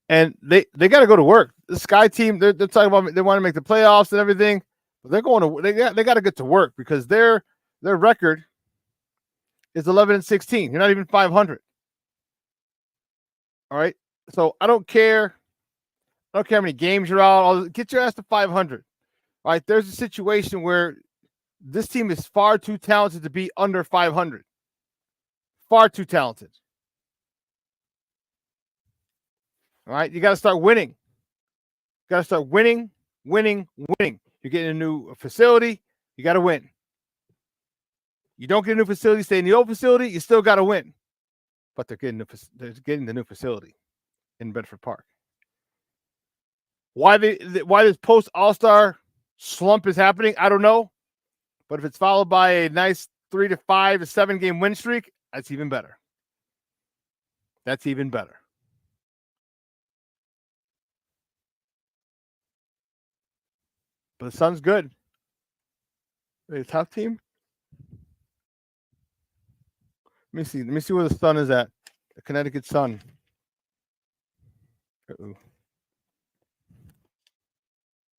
and they got to go to work. The Sky team, they're talking about they want to make the playoffs and everything, but they're going to they got to get to work because their record is 11-16. You're not even 500. All right. So I don't care how many games you're out. Get your ass to 500. All right. There's a situation where this team is far too talented to be under 500. Far too talented. All right, you got to start winning. You got to start winning. You're getting a new facility. You got to win. You don't get a new facility, stay in the old facility. You still got to win. But they're getting the new facility in Bedford Park. Why this post All-Star slump is happening, I don't know. But if it's followed by a nice 3 to 5 to 7 game win streak, that's even better. That's even better. But the Sun's good. Are they a top team? Let me see where the Sun is at. The Connecticut Sun. Uh-oh.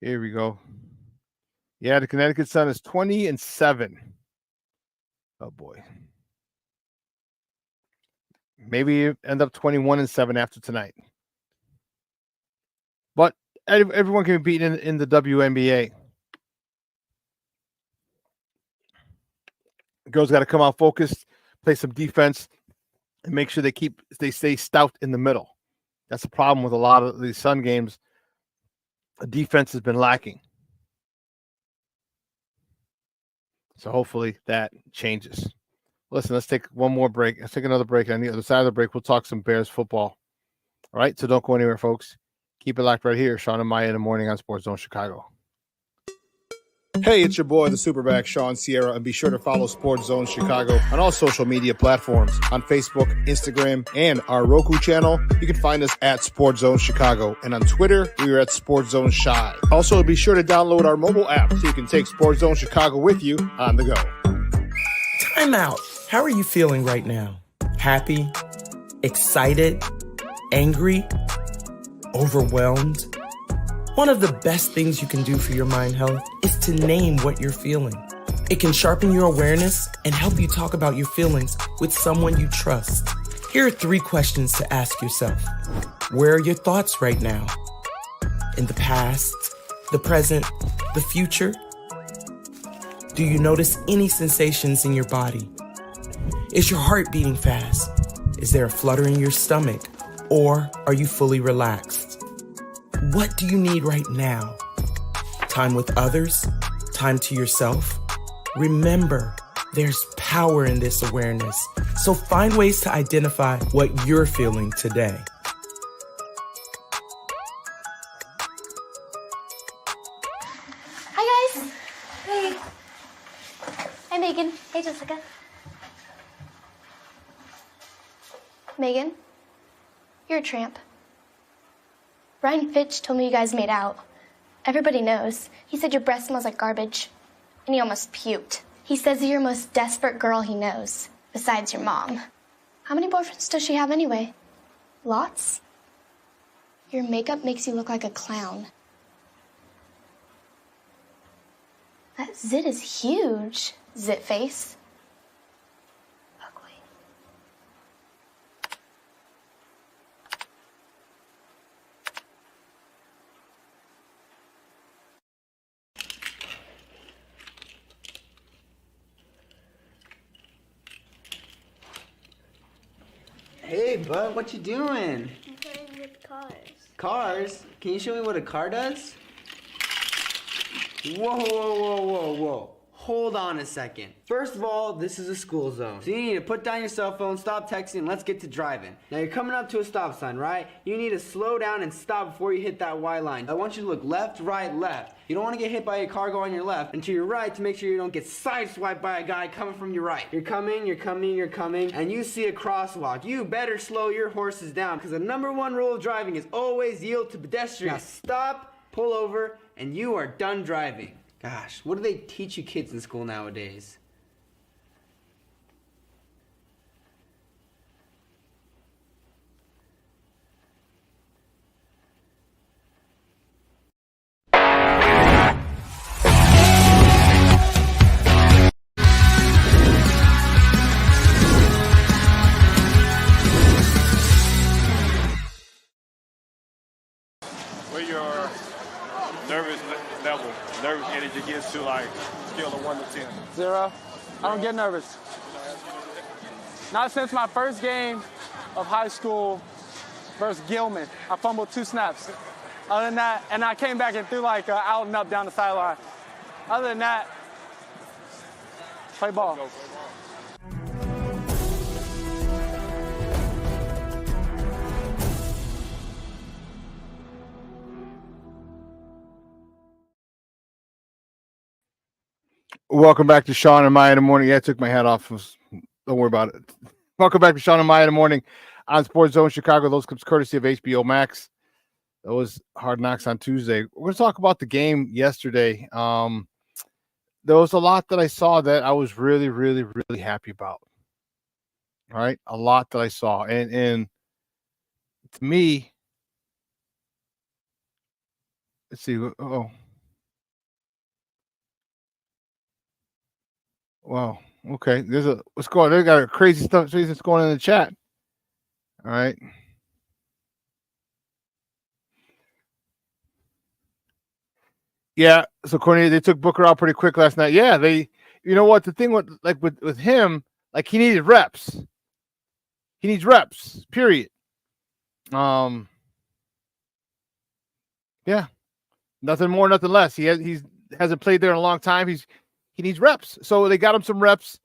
Here we go. Yeah, the Connecticut Sun is 20-7. Oh boy. Maybe end up 21-7 after tonight. But everyone can be beaten in the WNBA. Girls got to come out focused, play some defense, and make sure they stay stout in the middle. That's the problem with a lot of these Sun games. The defense has been lacking. So hopefully that changes. Listen, let's take one more break. Let's take another break. On the other side of the break, we'll talk some Bears football. All right, so don't go anywhere, folks. Keep it locked right here. Shawn and Maya in the morning on Sports Zone Chicago. Hey, it's your boy, the SuperBack, Shawn Sierra, and be sure to follow Sports Zone Chicago on all social media platforms, on Facebook, Instagram, and our Roku channel. You can find us at Sports Zone Chicago, and on Twitter, we are at Sports Zone Shy. Also, be sure to download our mobile app so you can take Sports Zone Chicago with you on the go. Time out. How are you feeling right now? Happy? Excited? Angry? Overwhelmed? One of the best things you can do for your mind health is to name what you're feeling. It can sharpen your awareness and help you talk about your feelings with someone you trust. Here are 3 questions to ask yourself. Where are your thoughts right now? In the past, the present, the future? Do you notice any sensations in your body? Is your heart beating fast? Is there a flutter in your stomach? Or are you fully relaxed? What do you need right now? Time with others? Time to yourself? Remember, there's power in this awareness. So find ways to identify what you're feeling today. Hi, guys. Hey. Hi, Megan. Hey, Jessica. Megan, you're a tramp. Brian Fitch told me you guys made out. Everybody knows. He said your breath smells like garbage. And he almost puked. He says you're the most desperate girl he knows, besides your mom. How many boyfriends does she have anyway? Lots? Your makeup makes you look like a clown. That zit is huge, zit face. Ugly. Hey, bud, what you doing? I'm playing with cars. Cars? Can you show me what a car does? Whoa, whoa, whoa, whoa, whoa. Hold on a second. First of all, this is a school zone. So you need to put down your cell phone, stop texting, and let's get to driving. Now you're coming up to a stop sign, right? You need to slow down and stop before you hit that Y line. I want you to look left, right, left. You don't want to get hit by a car going on your left and to your right to make sure you don't get sideswiped by a guy coming from your right. You're coming, and you see a crosswalk. You better slow your horses down because the #1 rule of driving is always yield to pedestrians. Now stop, pull over, and you are done driving. Gosh, what do they teach you kids in school nowadays? Where your nervous level, nervous energy gets to, like, scale of 1 to 10? 0. I don't get nervous. Not since my first game of high school versus Gilman. I fumbled 2 snaps. Other than that, and I came back and threw like out and up down the sideline. Other than that, play ball. Welcome back to Shawn and Maya in the morning. Yeah, I took my hat off. Don't worry about it. Welcome back to Shawn and Maya in the morning on Sports Zone Chicago. Those clips courtesy of HBO Max. That was Hard Knocks on Tuesday. We're going to talk about the game yesterday. There was a lot that I saw that I was really, really, really happy about. All right, a lot that I saw, and to me, Let's see. Oh, wow. Okay. What's going on? They got crazy stuff that's going on in the chat. All right. Yeah. So Cornelius, they took Booker out pretty quick last night. Yeah. You know what? The thing with him, like he needed reps. He needs reps. Period. Yeah. Nothing more, nothing less. He hasn't played there in a long time. He needs reps. So they got him some reps,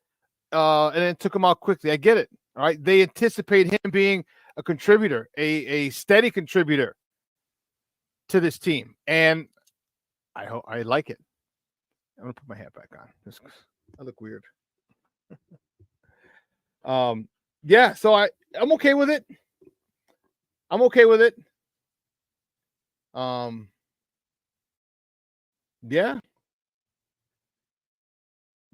and then took him out quickly. I get it. All right. They anticipate him being a contributor, a steady contributor to this team. And I like it. I'm gonna put my hat back on. I look weird. Yeah, so I'm okay with it. I'm okay with it. Yeah.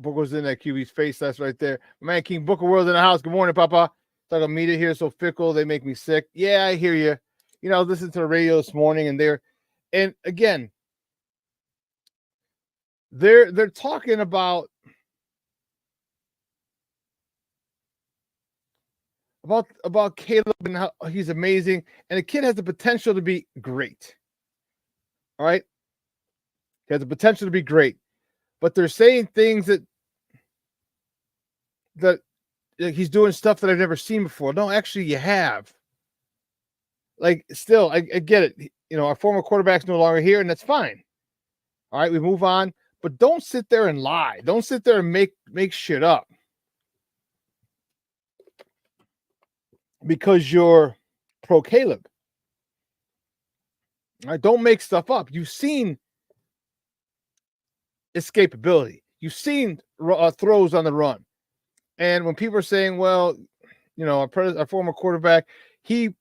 Booker's in that QB's face. That's right there. My man King Booker World in the house. Good morning, Papa. Talking about media here so fickle, they make me sick. Yeah, I hear you. You know, I was listening to the radio this morning, and again, they're talking about Caleb and how he's amazing, and the kid has the potential to be great. All right, he has the potential to be great, but they're saying things that he's doing stuff that I've never seen before. No, actually, you have. Like, still, I get it. You know, our former quarterback's no longer here, and that's fine. All right, we move on, but don't sit there and lie. Don't sit there and make shit up because you're pro Caleb. All right, don't make stuff up. You've seen escapability. You've seen throws on the run. And when people are saying, well, you know, our former quarterback, he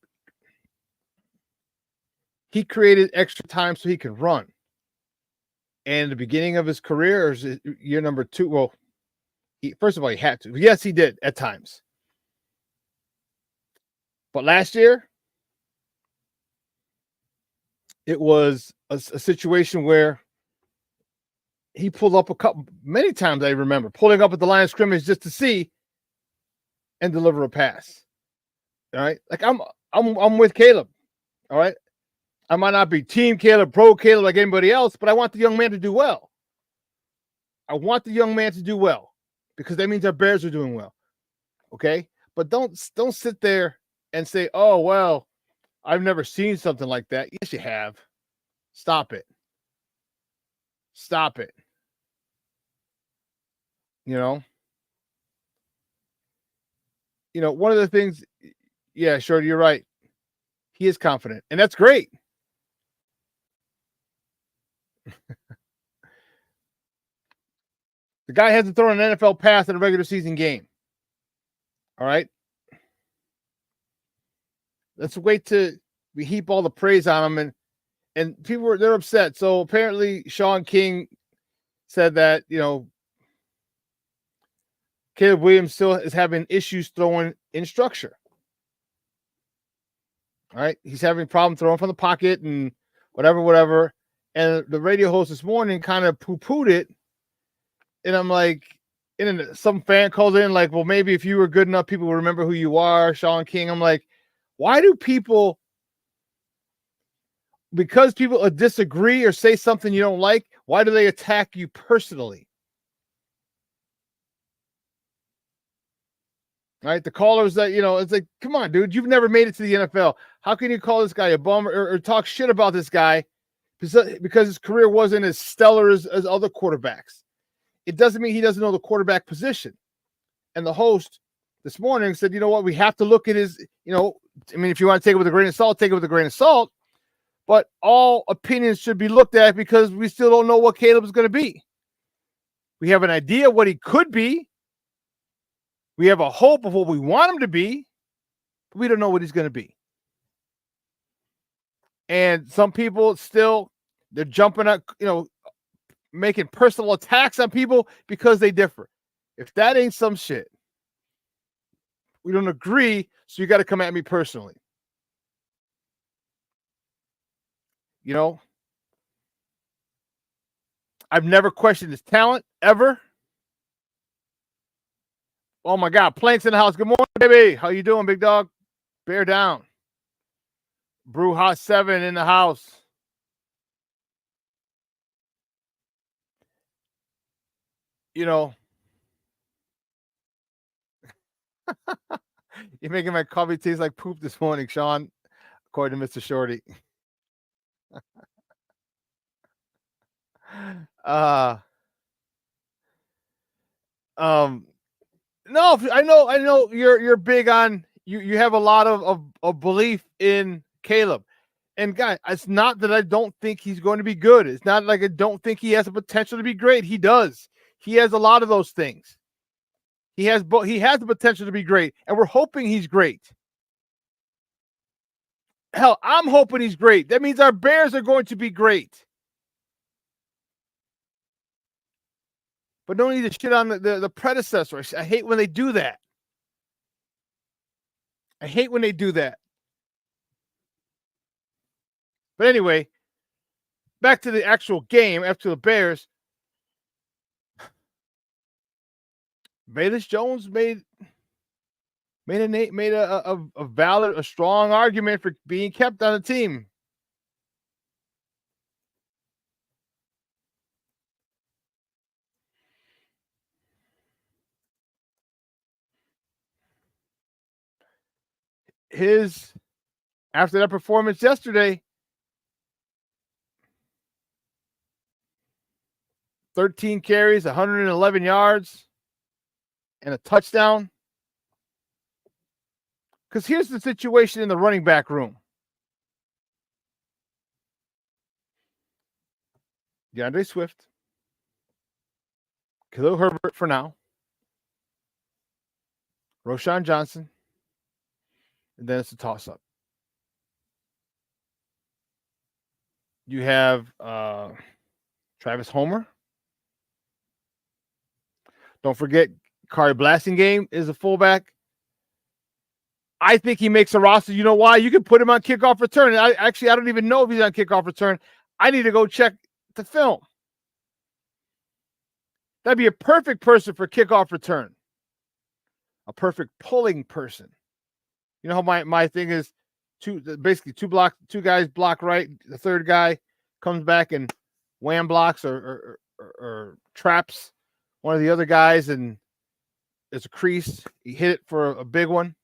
created extra time so he could run. And the beginning of his career, or year number 2, well, first of all, he had to. Yes, he did at times. But last year, it was a situation where he pulled up many times I remember, pulling up at the line of scrimmage just to see and deliver a pass. All right. Like I'm with Caleb. All right. I might not be team Caleb, pro Caleb like anybody else, but I want the young man to do well. I want the young man to do well because that means our Bears are doing well. Okay. But don't sit there and say, oh, well, I've never seen something like that. Yes, you have. Stop it. Stop it. You know, one of the things, yeah, sure, you're right. He is confident, and that's great. The guy hasn't thrown an NFL pass in a regular season game. All right. Let's wait till we heap all the praise on him, and people they're upset. So apparently Shawn King said that, Caleb Williams still is having issues throwing in structure. All right. He's having a problem throwing from the pocket and whatever. And the radio host this morning kind of poo-pooed it. And I'm like, and then some fan calls in like, well, maybe if you were good enough, people will remember who you are, Shawn King. I'm like, why do people, because people disagree or say something you don't like, why do they attack you personally? Right, the callers that, it's like, come on, dude, you've never made it to the NFL. How can you call this guy a bum or talk shit about this guy because his career wasn't as stellar as other quarterbacks? It doesn't mean he doesn't know the quarterback position. And the host this morning said, you know what, we have to look at his, if you want to take it with a grain of salt, take it with a grain of salt. But all opinions should be looked at because we still don't know what Caleb is going to be. We have an idea what he could be. We have a hope of what we want him to be, but we don't know what he's going to be. And some people still, they're jumping up, making personal attacks on people because they differ. If that ain't some shit, we don't agree, so you got to come at me personally. I've never questioned his talent, ever. Oh, my God. Planks in the house. Good morning, baby. How you doing, big dog? Bear down. Brew Hot 7 in the house. You know, you're making my coffee taste like poop this morning, Shawn, according to Mr. Shorty. No, I know you're big on you have a lot of belief in Caleb. And guy, it's not that I don't think he's going to be good. It's not like I don't think he has the potential to be great. He does. He has a lot of those things. He has the potential to be great, and we're hoping he's great. Hell, I'm hoping he's great. That means our Bears are going to be great. But don't need to shit on the predecessor. I hate when they do that. I hate when they do that. But anyway, back to the actual game after the Bears. Velus Jones made a valid, a strong argument for being kept on the team. After that performance yesterday, 13 carries, 111 yards, and a touchdown. Because here's the situation in the running back room. DeAndre Swift, Khalil Herbert for now, Roschon Johnson, and then it's a toss-up. You have Travis Homer. Don't forget, Kari Blasingame is a fullback. I think he makes a roster. You know why? You can put him on kickoff return. And I don't even know if he's on kickoff return. I need to go check the film. That'd be a perfect person for kickoff return. A perfect pulling person. You know how my thing is two guys block right. The third guy comes back and wham blocks or traps one of the other guys, and there's a crease. He hit it for a big one.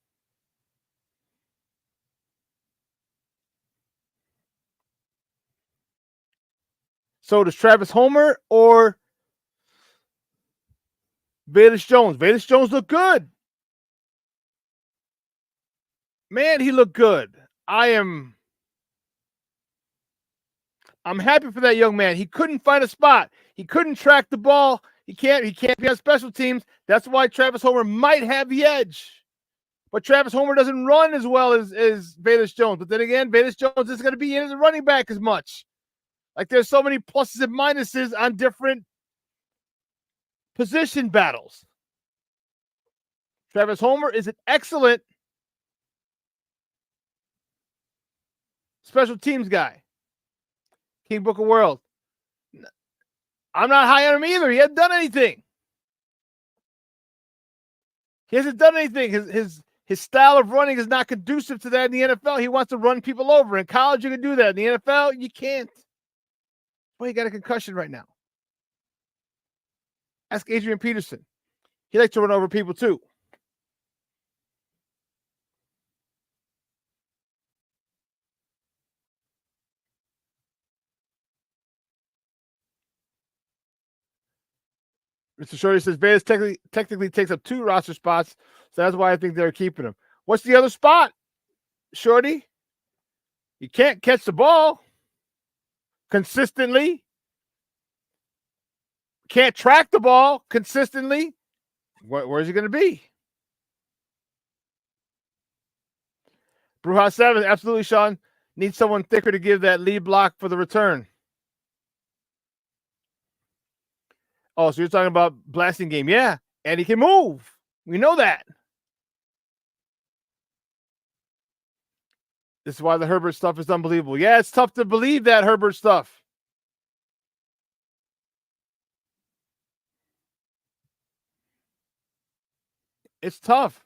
So does Travis Homer or Velus Jones? Velus Jones looked good. Man, he looked good. I'm happy for that young man. He couldn't find a spot. He couldn't track the ball. He can't be on special teams. That's why Travis Homer might have the edge. But Travis Homer doesn't run as well as Velus Jones. But then again, Velus Jones isn't going to be in as a running back as much. Like, there's so many pluses and minuses on different position battles. Travis Homer is an excellent special teams guy. King Book of World. I'm not high on him either. He hasn't done anything. His style of running is not conducive to that in the NFL. He wants to run people over. In college, you can do that. In the NFL, you can't. Well, he got a concussion right now. Ask Adrian Peterson. He likes to run over people too. Mr. Shorty says Vegas technically takes up 2 roster spots, so that's why I think they're keeping him. What's the other spot, Shorty? You can't catch the ball consistently. Can't track the ball consistently. Where's he going to be? Bruja 7, absolutely, Shawn. Needs someone thicker to give that lead block for the return. Oh, so you're talking about Blasingame. Yeah, and he can move. We know that. This is why the Herbert stuff is unbelievable. Yeah, it's tough to believe that Herbert stuff. It's tough.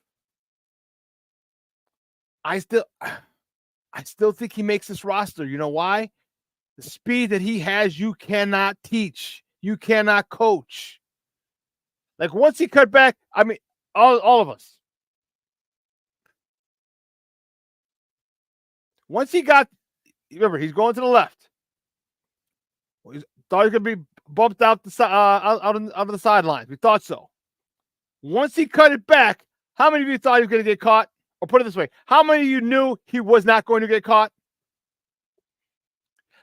I still think he makes this roster. You know why? The speed that he has, you cannot teach. You cannot coach. Like once he cut back, I mean, all of us. Once he got, remember, he's going to the left. He thought he was going to be bumped out out of the sidelines. We thought so. Once he cut it back, how many of you thought he was going to get caught? Or put it this way, how many of you knew he was not going to get caught?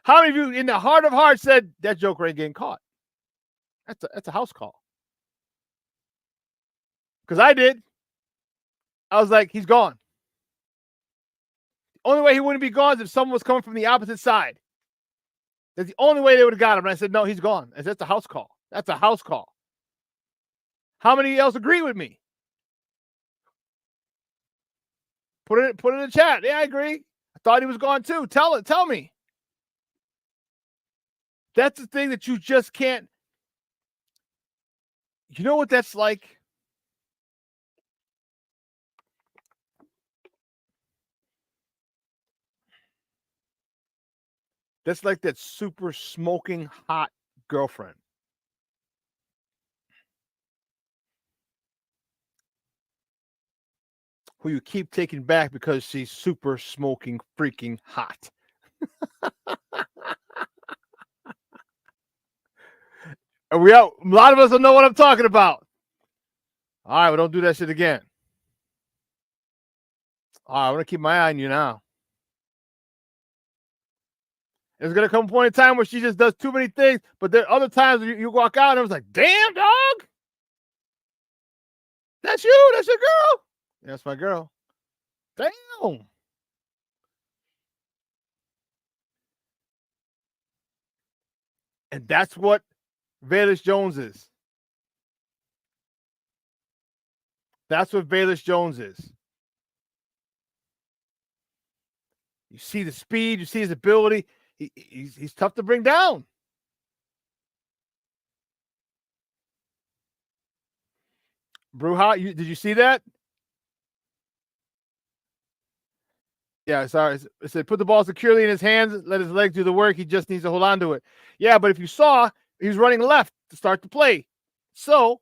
How many of you in the heart of hearts said, that joker ain't getting caught? That's a house call. Because I did. I was like, he's gone. The only way he wouldn't be gone is if someone was coming from the opposite side. That's the only way they would have got him. And I said, no, he's gone. I said, that's a house call. That's a house call. How many else agree with me? Put it in the chat. Yeah, I agree. I thought he was gone too. Tell me. That's the thing that you just can't. You know what that's like? That's like that super smoking hot girlfriend. Who you keep taking back because she's super smoking freaking hot. Are we out? A lot of us don't know what I'm talking about. All right, well, don't do that shit again. All right, I'm going to keep my eye on you now. There's going to come a point in time where she just does too many things, but there are other times you walk out and it was like, damn, dog. That's you. That's your girl. That's my girl. Damn. And that's what Velus Jones is. That's what Velus Jones is. You see the speed, you see his ability. He's tough to bring down. Bruja, did you see that? Yeah, sorry. It said put the ball securely in his hands, let his legs do the work. He just needs to hold on to it. Yeah, but if you saw, he was running left to start the play. So,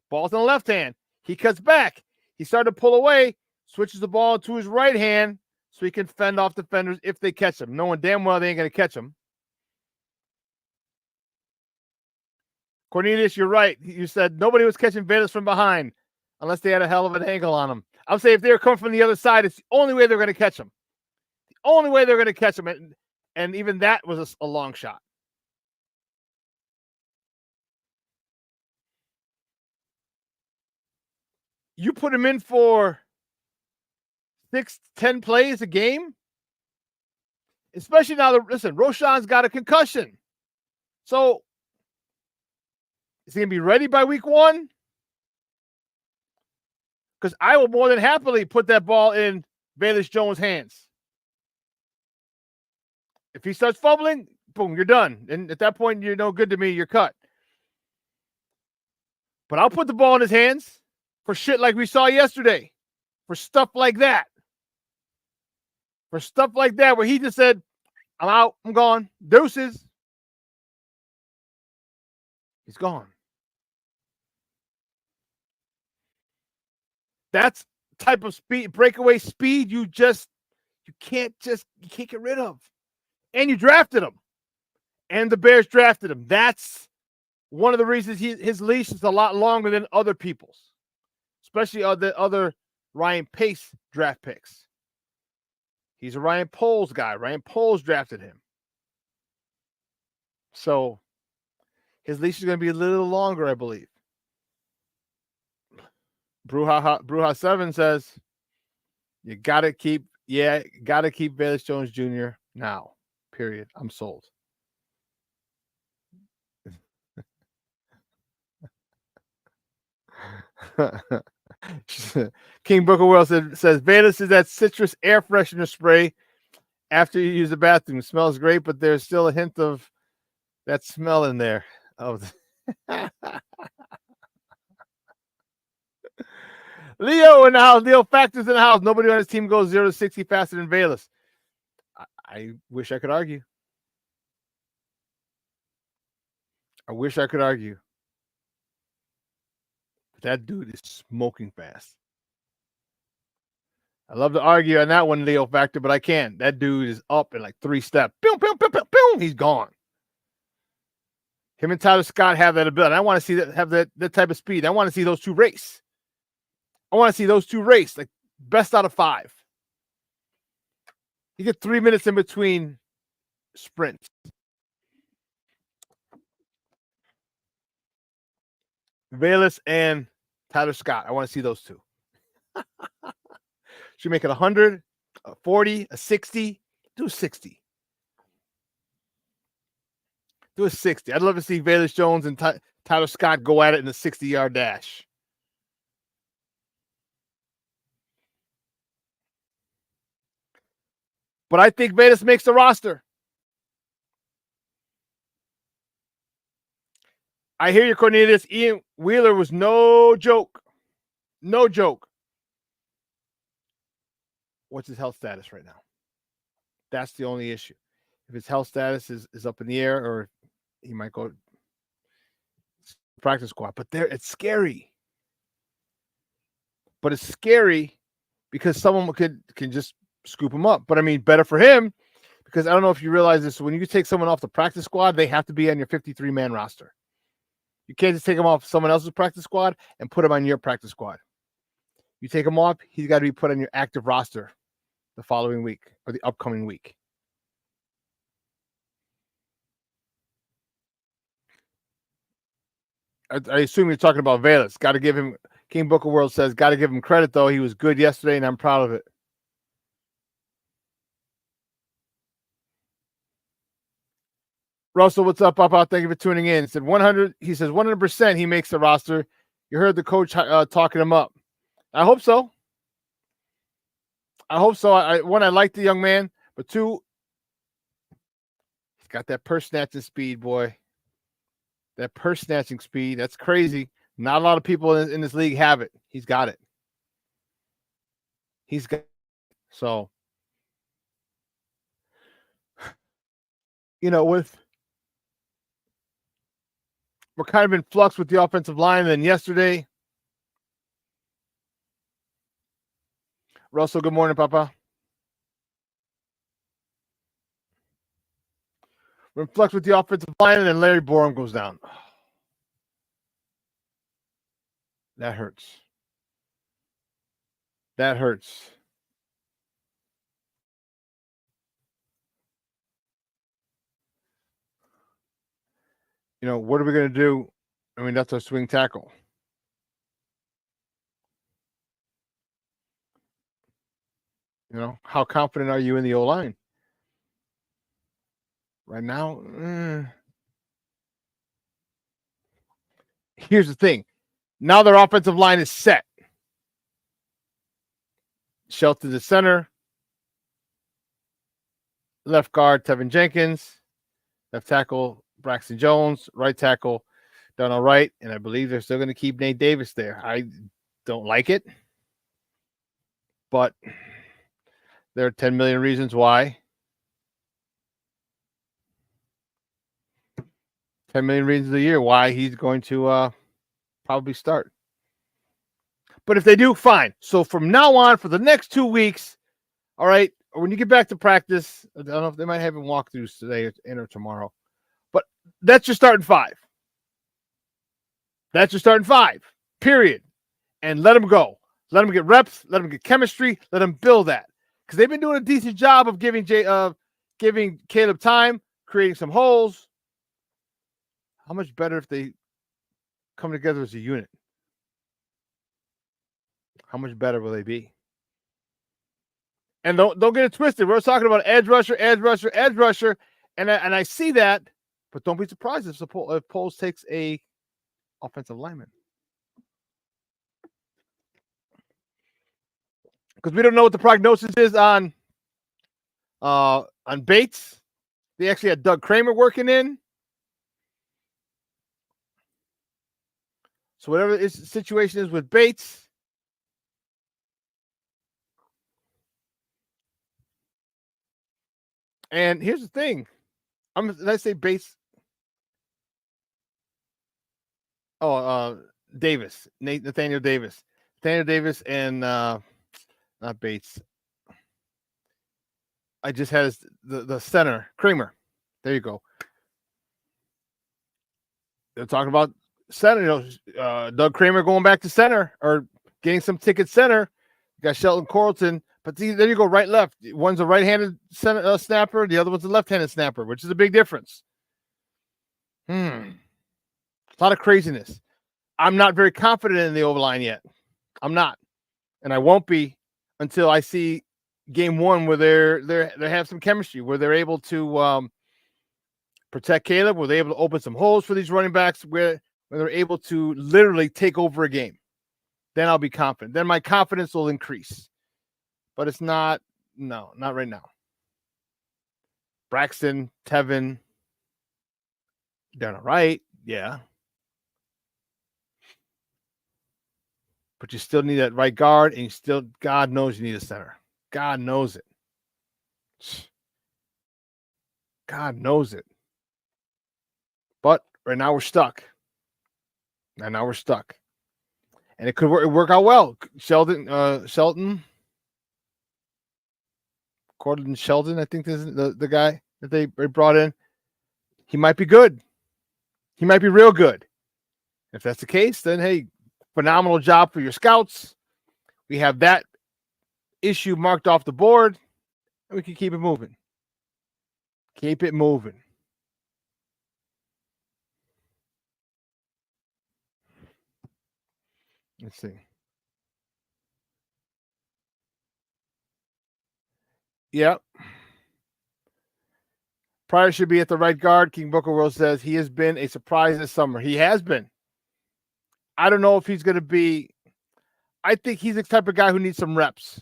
ball's in the left hand. He cuts back. He started to pull away, switches the ball to his right hand so he can fend off defenders if they catch him, knowing damn well they ain't going to catch him. Cornelius, you're right. You said nobody was catching Velus from behind unless they had a hell of an angle on him. I would say if they were coming from the other side, it's the only way they're going to catch him. The only way they're going to catch him. And even that was a long shot. You put him in for 6-10 plays a game, especially now that, listen, Roshan's got a concussion. So is he going to be ready by week 1? Because I will more than happily put that ball in Velus Jones' hands. If he starts fumbling, boom, you're done. And at that point, you're no good to me. You're cut. But I'll put the ball in his hands for shit like we saw yesterday. For stuff like that. For stuff like that where he just said, I'm out. I'm gone. Deuces. He's gone. That's type of speed, breakaway speed you can't get rid of. And you drafted him. And the Bears drafted him. That's one of the reasons his leash is a lot longer than other people's. Especially the other Ryan Pace draft picks. He's a Ryan Poles guy. Ryan Poles drafted him. So his leash is going to be a little longer, I believe. Bruja 7 says, you got to keep Velus Jones Jr. now. Period. I'm sold. King Booker World says Velus is that citrus air freshener spray after you use the bathroom. It smells great, but there's still a hint of that smell in there. Leo in the house. Leo Factors in the house. Nobody on his team goes 0 to 60 faster than Bayless. I wish I could argue. I wish I could argue. But that dude is smoking fast. I love to argue on that one, Leo Factor, but I can't. That dude is up in like 3 steps. Boom, boom, boom, boom, boom. He's gone. Him and Tyler Scott have that ability. I want to see that have that type of speed. I want to see those two race. Like best out of 5. You get 3 minutes in between sprints. Bayless and Tyler Scott. I want to see those two. Should make it 100, a 40, a 60. Do a 60. Do a 60. I'd love to see Bayless Jones and Tyler Scott go at it in the 60-yard dash. But I think Bayless makes the roster. I hear you, Cornelius. Ian Wheeler was no joke. No joke. What's his health status right now? That's the only issue. If his health status is up in the air, or he might go practice squad. But it's scary. But it's scary because someone can just scoop him up. But I mean, better for him, because I don't know if you realize this. When you take someone off the practice squad, they have to be on your 53-man roster. You can't just take him off someone else's practice squad and put him on your practice squad. You take him off, he's got to be put on your active roster the following week or the upcoming week. I assume you're talking about Bayless. Got to give him, King Booker World says, got to give him credit, though. He was good yesterday, and I'm proud of it. Russell, what's up, Papa? Thank you for tuning in. He said 100. He says 100% he makes the roster. You heard the coach talking him up. I hope so. I hope so. I like the young man, but 2, he's got that purse snatching speed, boy. That purse snatching speed. That's crazy. Not a lot of people in this league have it. He's got it. He's got it. So, we're kind of in flux with the offensive line. And then yesterday, Russell, good morning, Papa. We're in flux with the offensive line, and then Larry Borum goes down. That hurts. That hurts. What are we going to do? I mean, that's our swing tackle. How confident are you in the O-line? Right now, here's the thing. Now their offensive line is set. Shelton the center. Left guard, tevinjenkins. Left tackle, Braxton Jones. Right tackle, Donald Wright. And I believe they're still going to keep Nate Davis there. I don't like it. But there are 10 million reasons why. 10 million reasons a year why he's going to probably start. But if they do, fine. So from now on, for the next 2 weeks, all right, or when you get back to practice, I don't know if they might have him walkthroughs today or tomorrow, but that's your starting 5. That's your starting 5, period. And let them go. Let them get reps. Let them get chemistry. Let them build that. Because they've been doing a decent job of giving Caleb time, creating some holes. How much better if they come together as a unit? How much better will they be? And don't get it twisted. We're talking about edge rusher, and I see that, but don't be surprised if Poles takes a offensive lineman, because we don't know what the prognosis is on Bates. They actually had Doug Kramer working in. So whatever the situation is with Bates, And here's the thing. Let's say Bates. Davis. Nathaniel Davis. Nathaniel Davis and not Bates. I just had the center, Kramer. There you go. They're talking about center, Doug Kramer going back to center or getting some ticket center. You got Shelton Carlton, but there you go, right, left. One's a right-handed snapper, the other one's a left-handed snapper, which is a big difference. A lot of craziness. I'm not very confident in the O-line yet. I'm not, and I won't be until I see game one where they have some chemistry, where they're able to protect Caleb, where they're able to open some holes for these running backs, where they're able to literally take over a game. Then I'll be confident. Then my confidence will increase. But it's not right now. Braxton, Tevin, they're not right. Yeah. But you still need that right guard, and God knows you need a center. God knows it. God knows it. But right now we're stuck. And it could work out well. Shelton, Cortland Shelton, I think this is the guy that they brought in. He might be good. He might be real good. If that's the case, then hey, phenomenal job for your scouts. We have that issue marked off the board, and we can keep it moving. Keep it moving. Let's see. Yep. Pryor should be at the right guard. King Booker World says he has been a surprise this summer. He has been. I don't know if he's going to be. I think he's the type of guy who needs some reps.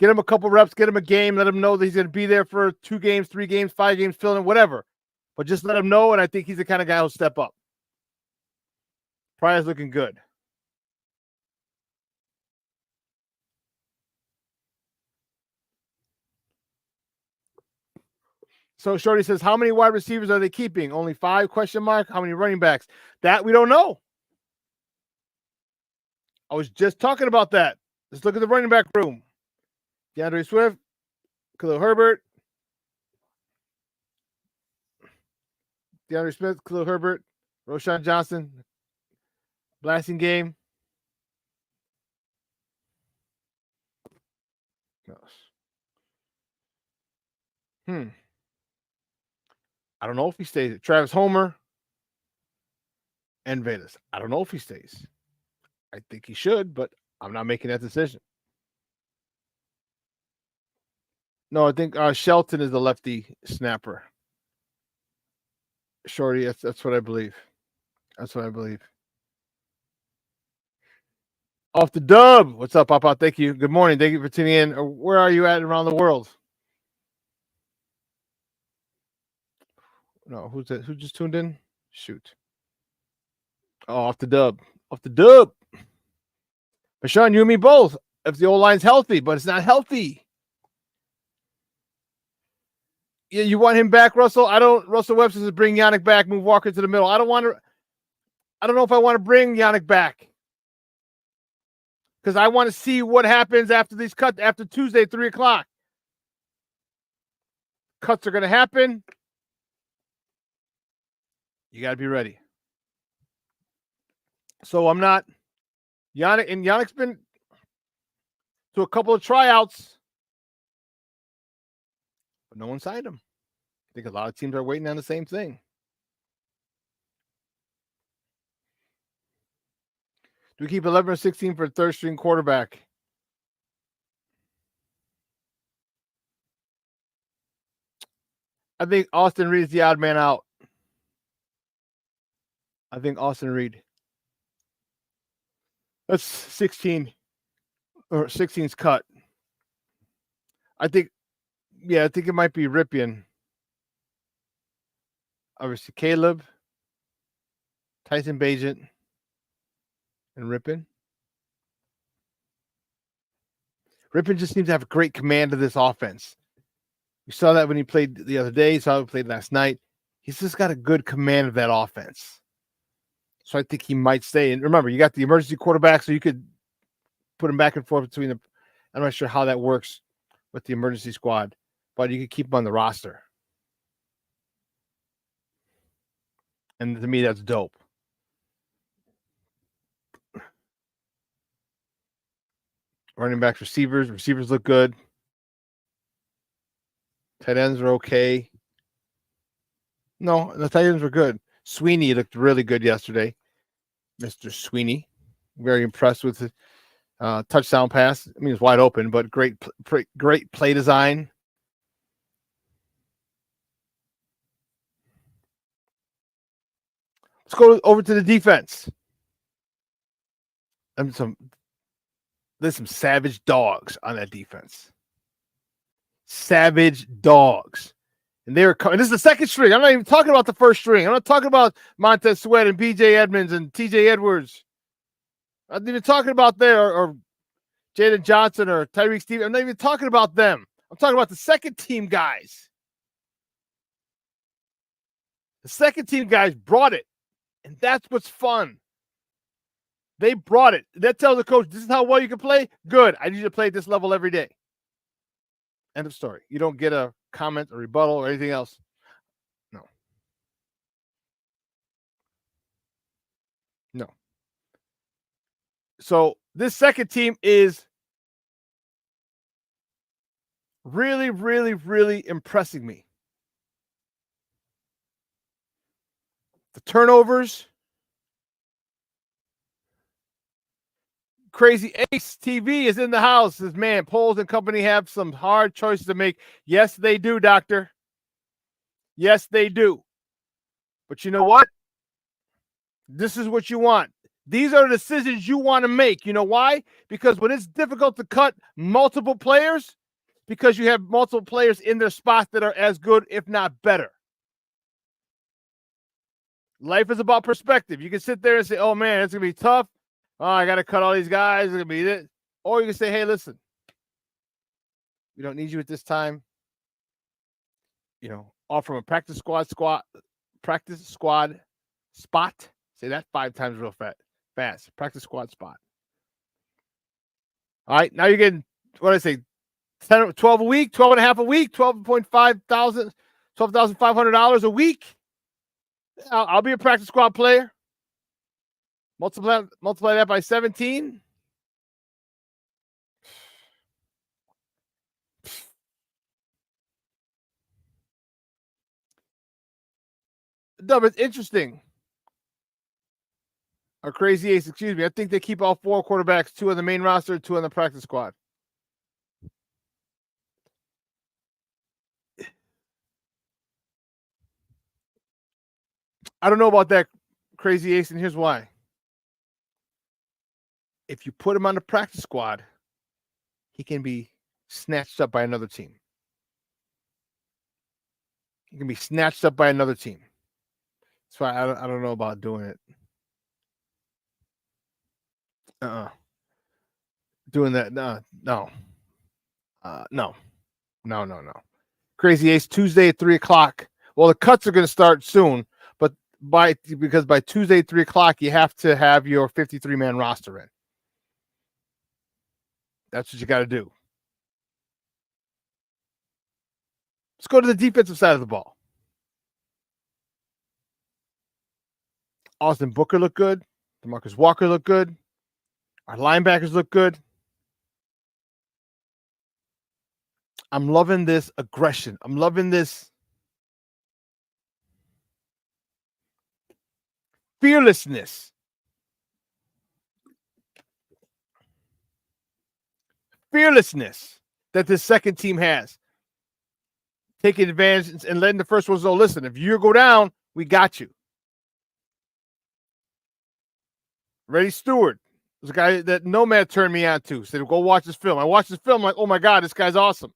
Get him a couple reps, get him a game, let him know that he's going to be there for 2 games, 3 games, 5 games, fill in, whatever. But just let him know, and I think he's the kind of guy who'll step up. Pryor's looking good. So Shorty says, how many wide receivers are they keeping? Only 5? How many running backs? That we don't know. I was just talking about that. Let's look at the running back room. DeAndre Swift, Khalil Herbert, DeAndre Smith, Khalil Herbert, Roshan Johnson, blasting game. I don't know if he stays. Travis Homer and Vedas. I don't know if he stays. I think he should, but I'm not making that decision. No, I think Shelton is the lefty snapper. Shorty, that's what I believe. That's what I believe. Off the dub. What's up, Papa? Thank you. Good morning. Thank you for tuning in. Where are you at around the world? No, who's that? Who just tuned in? Shoot. Oh, off the dub. Off the dub. But Shawn, you and me both. If the old line's healthy, but it's not healthy. Yeah, you want him back, Russell? Russell Webster says bring Yannick back, move Walker to the middle. I don't know if I want to bring Yannick back. Because I want to see what happens after these cuts, after Tuesday, 3 o'clock. Cuts are going to happen. You got to be ready. So I'm not. Yannick's been to a couple of tryouts, but no one signed him. I think a lot of teams are waiting on the same thing. Do we keep 11 or 16 for a third string quarterback? I think Austin Reed is the odd man out. I think Austin Reed. That's 16 or 16's cut. I think it might be Ripien. Obviously, Caleb, Tyson Bagent, and Ripien. Ripien just seems to have a great command of this offense. We saw that when he played the other day. Saw him played last night. He's just got a good command of that offense. So I think he might stay. And remember, you got the emergency quarterback, so you could put him back and forth between the. I'm not sure how that works with the emergency squad, but you could keep him on the roster. And to me, that's dope. Running backs, receivers look good. Tight ends are okay. No, the tight ends were good. Sweeney looked really good yesterday. Mr. Sweeney. Very impressed with the touchdown pass. I mean, it's wide open, but great play design. Let's go over to the defense. There's some savage dogs on that defense. Savage dogs. And they were coming. This is the second string. I'm not even talking about the first string. I'm not talking about Montez Sweat and BJ Edmonds and TJ Edwards. I'm not even talking about there or Jaden Johnson or Tyreek Stevens. I'm not even talking about them. I'm talking about the second team guys. The second team guys brought it. And that's what's fun. They brought it. That tells the coach, this is how well you can play. Good. I need you to play at this level every day. End of story. You don't get a comment or rebuttal or anything else. No. No. So this second team is really, really, really impressing me. The turnovers. Crazy Ace TV is in the house. Says, man, Poles and company have some hard choices to make. Yes, they do, doctor. Yes, they do. But you know what? This is what you want. These are the decisions you want to make. You know why? Because when it's difficult to cut multiple players, because you have multiple players in their spots that are as good, if not better. Life is about perspective. You can sit there and say, oh, man, it's going to be tough. Oh, I got to cut all these guys. It's going to be this. Or you can say, hey, listen, we don't need you at this time. You know, off from a practice squad spot. Say that 5 times real fast. Practice squad spot. All right, now you're getting, what did I say, 12 a week, 12 and a half a week, $12,500 a week. I'll be a practice squad player. Multiply that by 17. No, but it's interesting. Or Crazy Ace, excuse me. I think they keep all 4 quarterbacks, 2 on the main roster, 2 on the practice squad. I don't know about that, Crazy Ace, and here's why. If you put him on the practice squad, he can be snatched up by another team. He can be snatched up by another team. That's why I don't know about doing it. Doing that, no. Crazy Ace, Tuesday at 3:00. Well, the cuts are going to start soon, but because by Tuesday at 3:00, you have to have your 53-man roster in. That's what you got to do. Let's go to the defensive side of the ball. Austin Booker looked good. DeMarcus Walker looked good. Our linebackers look good. I'm loving this aggression. I'm loving this fearlessness. Fearlessness that this second team has. Taking advantage and letting the first ones know, listen, if you go down, we got you. Reddy Stewart was a guy that Nomad turned me on to. Said, go watch this film. I watched this film, like, oh my God, this guy's awesome.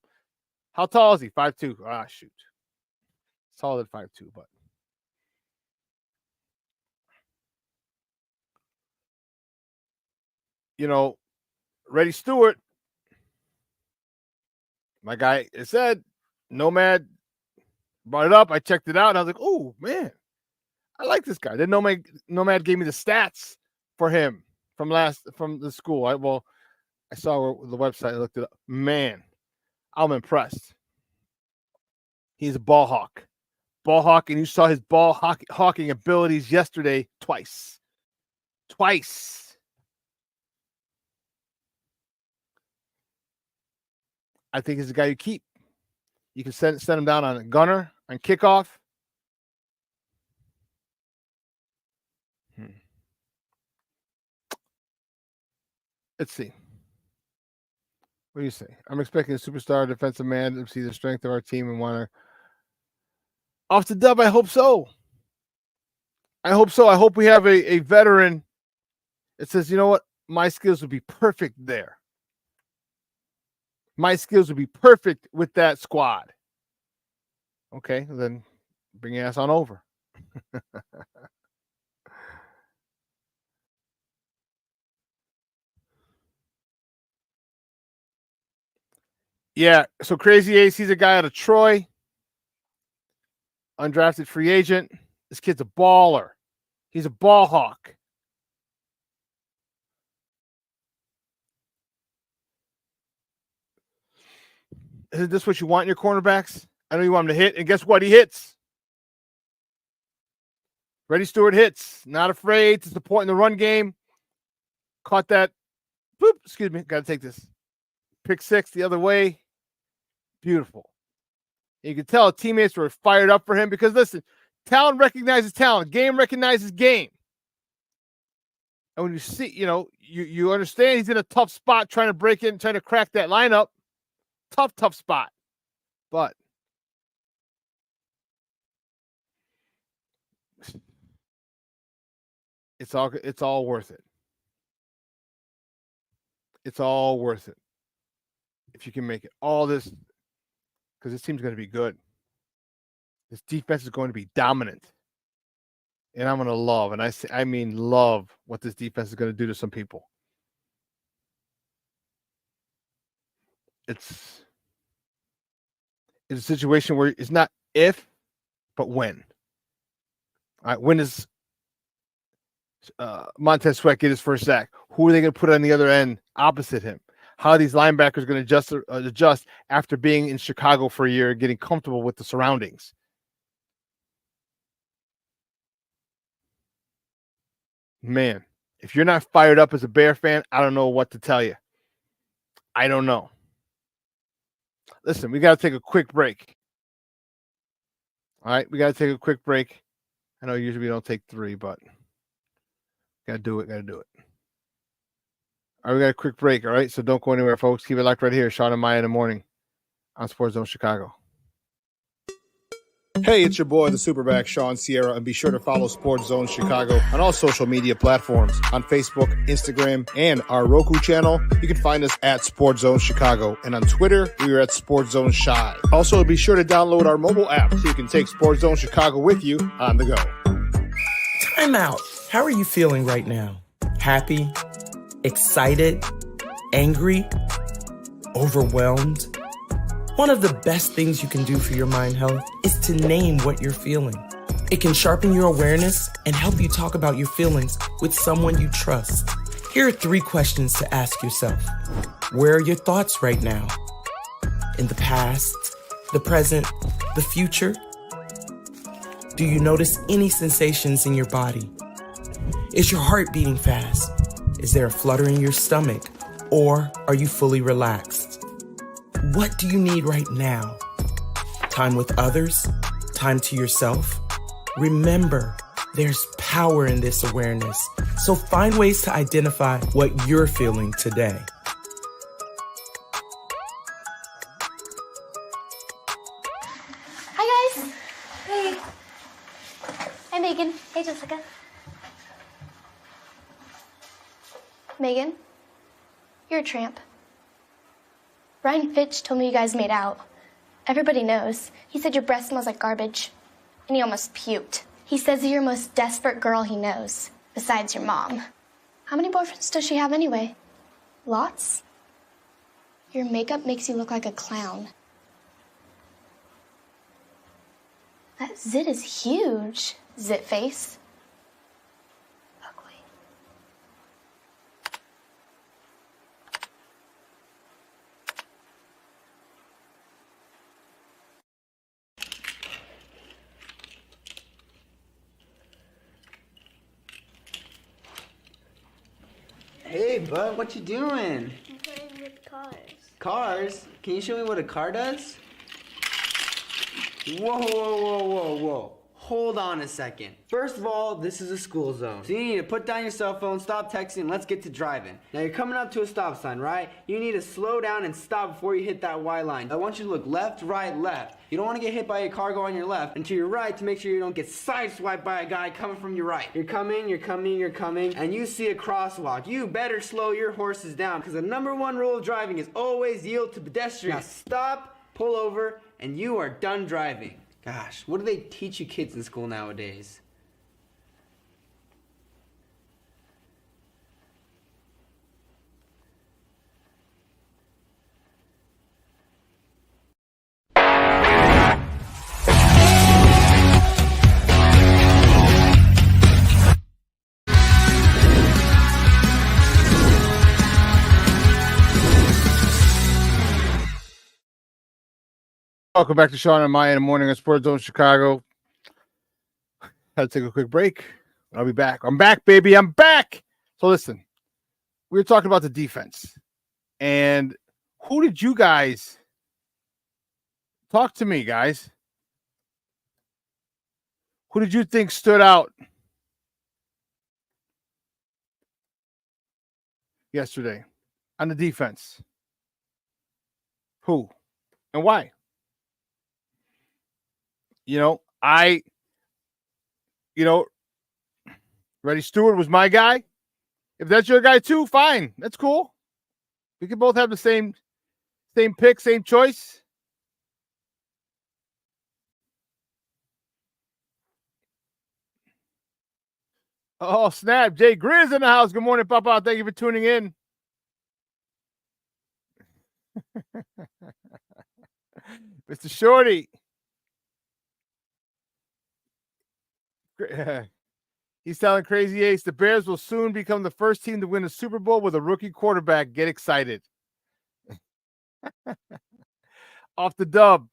How tall is he? 5'2". Ah, shoot. It's taller than 5'2", but. You know, Reddy Stewart, my guy said, Nomad brought it up. I checked it out, and I was like, oh, man, I like this guy. Then Nomad gave me the stats for him from the school. I saw the website. I looked it up. Man, I'm impressed. He's a ball hawk. Ball hawk, and you saw his ball hawking abilities yesterday twice. I think he's the guy you keep. You can send him down on a gunner, on kickoff. Let's see. What do you say? I'm expecting a superstar defensive man to see the strength of our team and want to. Off the dub, I hope so. I hope we have a veteran that says, you know what? My skills would be perfect there. My skills would be perfect with that squad. Okay, then bring your ass on over. Yeah, so Crazy Ace, he's a guy out of Troy. Undrafted free agent. This kid's a baller. He's a ball hawk. Isn't this what you want in your cornerbacks? I know you want him to hit, and guess what? He hits. Reddy Stewart hits. Not afraid to support in the run game. Caught that. Boop. Excuse me. Got to take this. Pick six the other way. Beautiful. You can tell teammates were fired up for him because, listen, talent recognizes talent. Game recognizes game. And when you see, you understand he's in a tough spot trying to break in, trying to crack that lineup. Tough spot. But it's all worth it. It's all worth it. If you can make it. All this, because this team's going to be good. This defense is going to be dominant. And I'm going to love, and I mean love, what this defense is going to do to some people. It's a situation where it's not if, but when. All right, when does Montez Sweat get his first sack? Who are they going to put on the other end opposite him? How are these linebackers going to adjust after being in Chicago for a year, getting comfortable with the surroundings? Man, if you're not fired up as a Bear fan, I don't know what to tell you. I don't know. Listen, we got to take a quick break. All right, we got to take a quick break. I know usually we don't take 3, but got to do it. All right, we got a quick break, all right? So don't go anywhere, folks. Keep it locked right here. Shawn and Maya in the morning on Sports Zone Chicago. Hey, it's your boy, the SuperBack, Shawn Sierra, and be sure to follow Sports Zone Chicago on all social media platforms, on Facebook, Instagram, and our Roku channel. You can find us at Sports Zone Chicago, and on Twitter, we are at Sports Zone Shy. Also, be sure to download our mobile app so you can take Sports Zone Chicago with you on the go. Time out. How are you feeling right now? Happy? Excited? Angry? Overwhelmed? One of the best things you can do for your mind health is to name what you're feeling. It can sharpen your awareness and help you talk about your feelings with someone you trust. Here are 3 questions to ask yourself. Where are your thoughts right now? In the past, the present, the future? Do you notice any sensations in your body? Is your heart beating fast? Is there a flutter in your stomach? Or are you fully relaxed? What do you need right now? Time with others? Time to yourself? Remember, there's power in this awareness. So find ways to identify what you're feeling today. Hi, guys. Hey. Hi, Megan. Hey, Jessica. Megan, you're a tramp. Ryan Fitch told me you guys made out. Everybody knows. He said your breath smells like garbage. And he almost puked. He says you're the most desperate girl he knows, besides your mom. How many boyfriends does she have anyway? Lots? Your makeup makes you look like a clown. That zit is huge, zit face. Ugly. Hey, bud, what you doing? I'm playing with cars. Cars? Can you show me what a car does? Whoa, whoa, whoa, whoa, whoa. Hold on a second. First of all, this is a school zone. So you need to put down your cell phone, stop texting, and let's get to driving. Now you're coming up to a stop sign, right? You need to slow down and stop before you hit that Y line. I want you to look left, right, left. You don't want to get hit by a car going on your left, and to your right to make sure you don't get sideswiped by a guy coming from your right. You're coming, and you see a crosswalk. You better slow your horses down, because the #1 rule of driving is always yield to pedestrians. Now stop, pull over, and you are done driving. Gosh, what do they teach you kids in school nowadays? Welcome back to Shawn and Maya in the morning on Sports Zone Chicago. Had to take a quick break. I'll be back. I'm back, baby. I'm back. So listen, we were talking about the defense. And who did you guys talk to me, guys? Who did you think stood out yesterday on the defense? Who and why? Reddy Stewart was my guy. If that's your guy too, fine. That's cool. We can both have the same pick, same choice. Oh, snap. Jay Grizz in the house. Good morning, Papa. Thank you for tuning in. Mr. Shorty. He's telling Crazy Ace the Bears will soon become the first team to win a Super Bowl with a rookie quarterback. Get excited. Off the dub.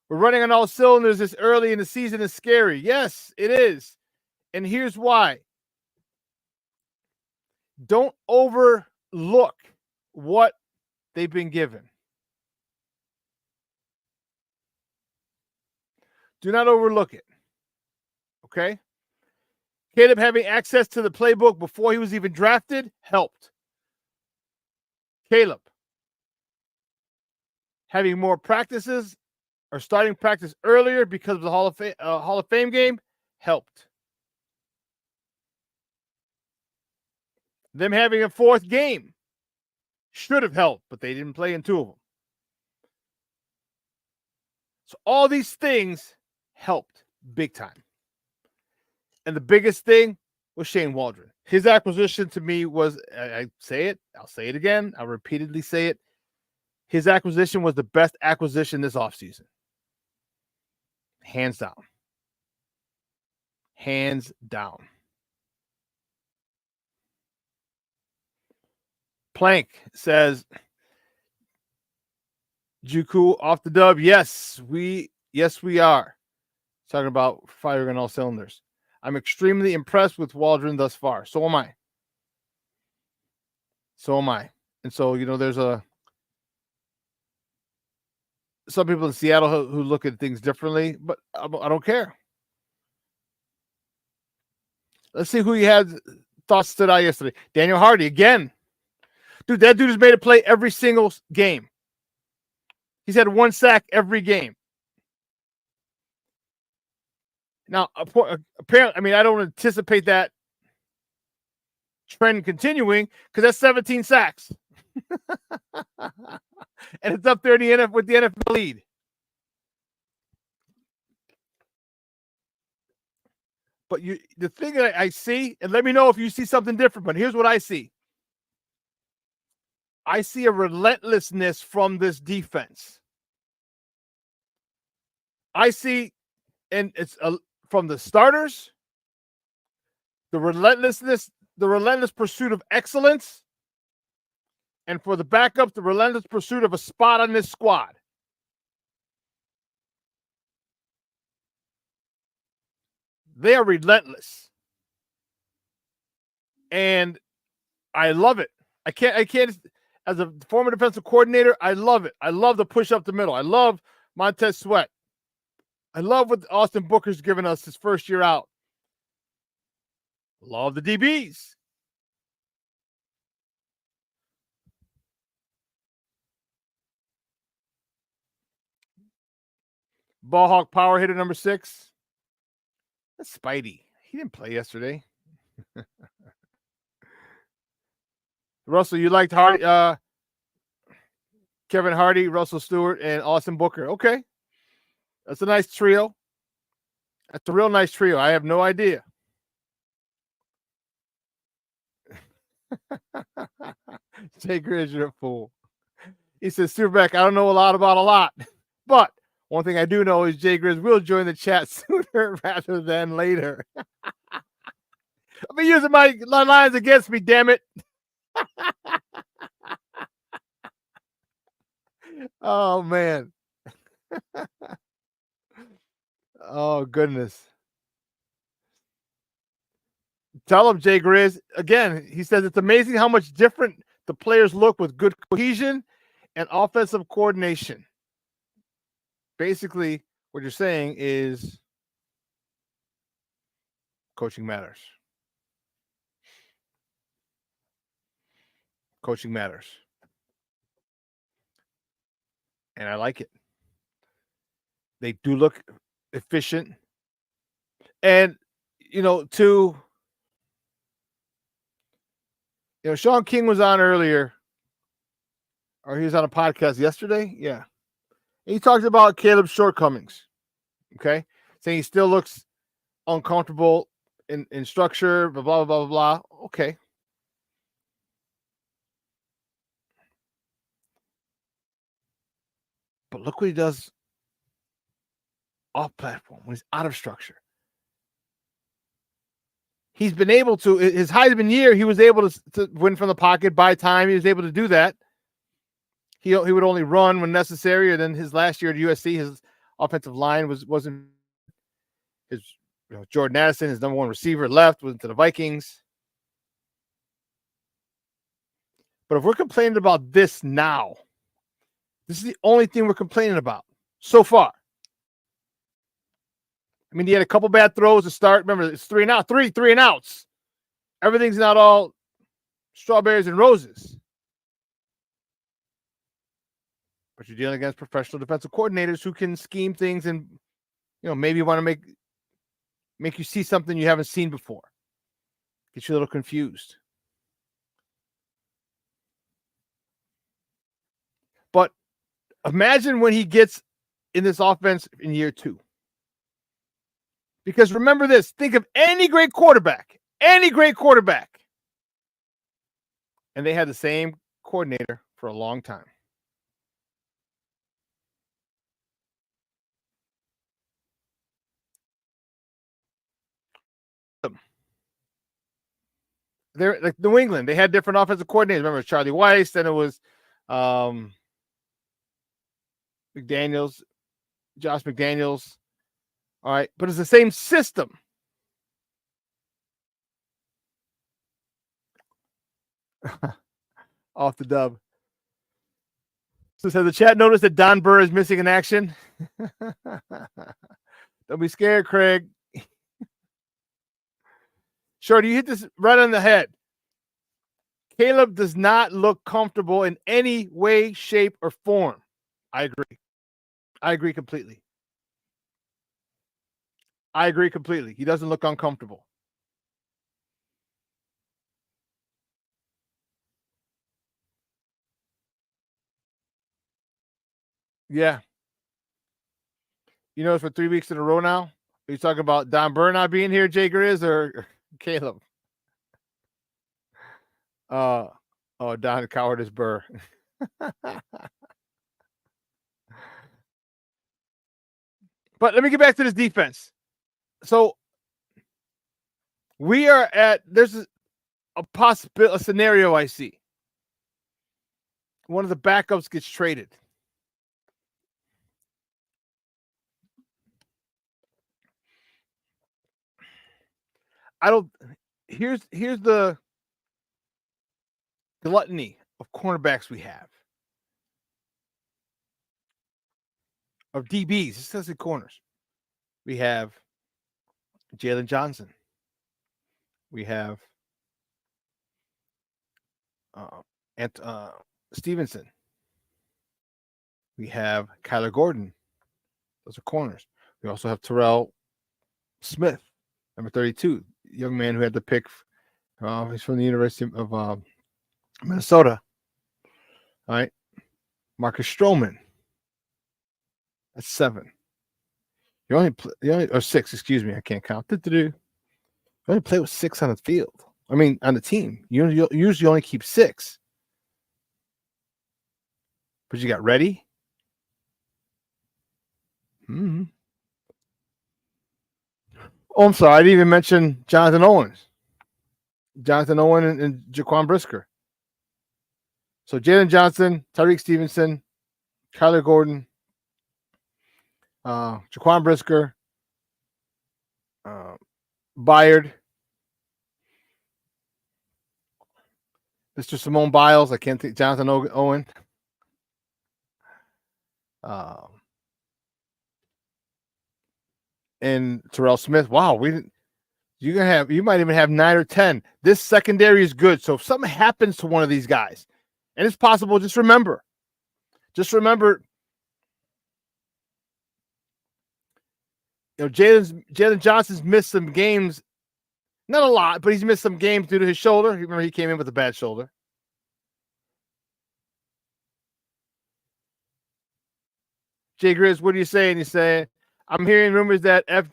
We're running on all cylinders this early in the season is scary. Yes, it is. And here's why. Don't overlook what they've been given. Do not overlook it. Okay? Caleb having access to the playbook before he was even drafted helped. Caleb having more practices or starting practice earlier because of the Hall of Fame game helped. Them having a fourth game should have helped, but they didn't play in two of them. So all these things helped big time. And the biggest thing was Shane Waldron. His acquisition to me was, I say it, I'll say it again, I'll repeatedly say it. His acquisition was the best acquisition this offseason. Hands down. Hands down. Plank says, Juku off the dub. Yes, we are. Talking about firing on all cylinders. I'm extremely impressed with Waldron thus far. So am I. And so, there's some people in Seattle who look at things differently, but I don't care. Let's see who you had thoughts stood out yesterday. Daniel Hardy, again. Dude, that dude has made a play every single game. He's had one sack every game. Now, apparently, I don't anticipate that trend continuing because that's 17 sacks. And it's up there in the NFL with the NFL lead. But the thing that I see, and let me know if you see something different, but here's what I see. I see a relentlessness from this defense. I see, and it's from the starters, the relentless pursuit of excellence, and for the backup, the relentless pursuit of a spot on this squad. They are relentless. And I love it. I can't, as a former defensive coordinator, I love it. I love the push up the middle. I love Montez Sweat. I love what Austin Booker's given us his first year out. Love the DBs. Ball hawk power hitter number 6. That's Spidey. He didn't play yesterday. Russell, you liked Hardy, Kevin Hardy, Russell Stewart, and Austin Booker. Okay. That's a nice trio. That's a real nice trio. I have no idea. Jay Grizz, you're a fool. He says, SuperBack, I don't know a lot about a lot, but one thing I do know is Jay Grizz will join the chat sooner rather than later. I've been using my lines against me, damn it. Oh, man. Oh, goodness. Tell him, Jay Grizz. Again, he says it's amazing how much different the players look with good cohesion and offensive coordination. Basically, what you're saying is coaching matters. Coaching matters. And I like it. They do look efficient. And, Shawn King was on earlier, or he was on a podcast yesterday. Yeah. And he talked about Caleb's shortcomings. Okay. Saying he still looks uncomfortable in structure, blah, blah, blah, blah, blah. Okay. But look what he does off platform when he's out of structure. He's been able to, his Heisman year, he was able to win from the pocket, buy time. He was able to do that. He would only run when necessary. And then his last year at USC, his offensive line wasn't his. Jordan Addison, his number one receiver, went to the Vikings. But if we're complaining about this now, this is the only thing we're complaining about so far. I mean, he had a couple bad throws to start. Remember, it's three and outs. Everything's not all strawberries and roses. But you're dealing against professional defensive coordinators who can scheme things and, maybe want to make you see something you haven't seen before. Get you a little confused. But imagine when he gets in this offense in year 2. Because remember this, think of any great quarterback. And they had the same coordinator for a long time. They're like New England. They had different offensive coordinators. Remember, it was Charlie Weiss, then it was McDaniels, Josh McDaniels. All right, but it's the same system. Off the dub. So the chat noticed that Don Burr is missing in action. Don't be scared, Craig. Sure, you hit this right on the head. Caleb does not look comfortable in any way, shape, or form. I agree completely. He doesn't look uncomfortable. Yeah. For 3 weeks in a row now? Are you talking about Don Burr not being here, Jay Grizz, or Caleb? Don Cowardice Burr. But let me get back to this defense. So we are at there's a scenario I see. One of the backups gets traded. Here's the gluttony of cornerbacks we have. Of DBs, this doesn't corners. We have Jalen Johnson. We have Stevenson. We have Kyler Gordon. Those are corners. We also have Terrell Smith, number 32, young man who had the pick. He's from the University of Minnesota. All right. Marcus Stroman. That's 7. You only or 6, excuse me. I can't count. You only play with 6 on the field. I mean, on the team. You usually only keep 6. But you got Reddy. Mm-hmm. Oh, I'm sorry. I didn't even mention Jonathan Owen and Jaquan Brisker. So Jalen Johnson, Tyreek Stevenson, Kyler Gordon, Jaquan Brisker, Byard, Mr. Simone Biles. I can't think. Jonathan Owen. And Terrell Smith. Wow, you might even have 9 or 10. This secondary is good. So if something happens to one of these guys, and it's possible, just remember, Jalen Johnson's missed some games. Not a lot, but he's missed some games due to his shoulder. Remember, he came in with a bad shoulder. Jay Grizz, what are you saying? He's saying, I'm hearing rumors that F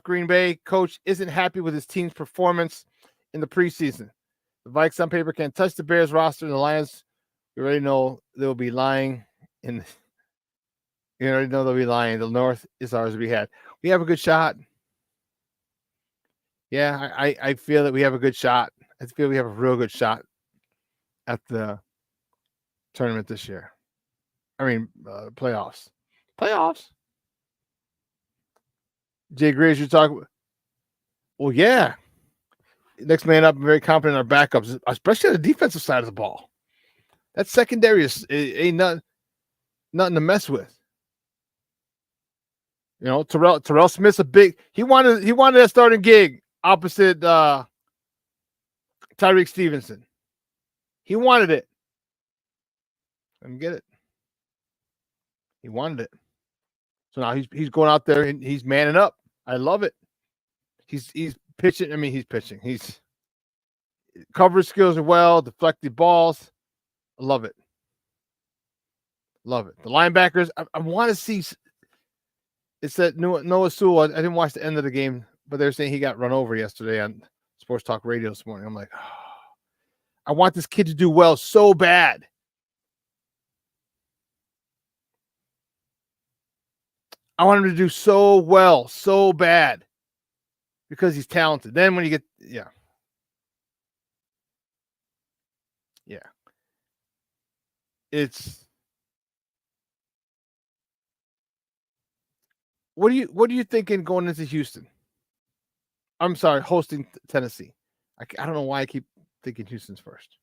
Green Bay coach isn't happy with his team's performance in the preseason. The Vikes on paper can't touch the Bears roster, and the Lions, we already know they'll be lying. You already know they'll be lying. The North is ours to be had. We have a good shot. Yeah, I feel that we have a good shot. I feel we have a real good shot at the tournament this year. I mean, playoffs. Jay Grizz, you're talking. Well, yeah. Next man up, I'm very confident in our backups, especially on the defensive side of the ball. That secondary ain't nothing to mess with. You know, Terrell Smith's a big. He wanted that starting gig opposite Tyreek Stevenson. He wanted it. Let him get it. He wanted it. So now he's going out there and he's manning up. I love it. He's pitching. I mean, he's pitching. He's coverage skills are well, deflected balls. I love it. Love it. The linebackers, I want to see. It's that Noah Sewell. I didn't watch the end of the game, but they're saying he got run over yesterday on Sports Talk Radio this morning. I'm like, oh, I want this kid to do well so bad. I want him to do so well, so bad, because he's talented. Then when you get, yeah. It's what are you thinking going into Houston? I'm sorry, hosting Tennessee. I don't know why I keep thinking Houston's first.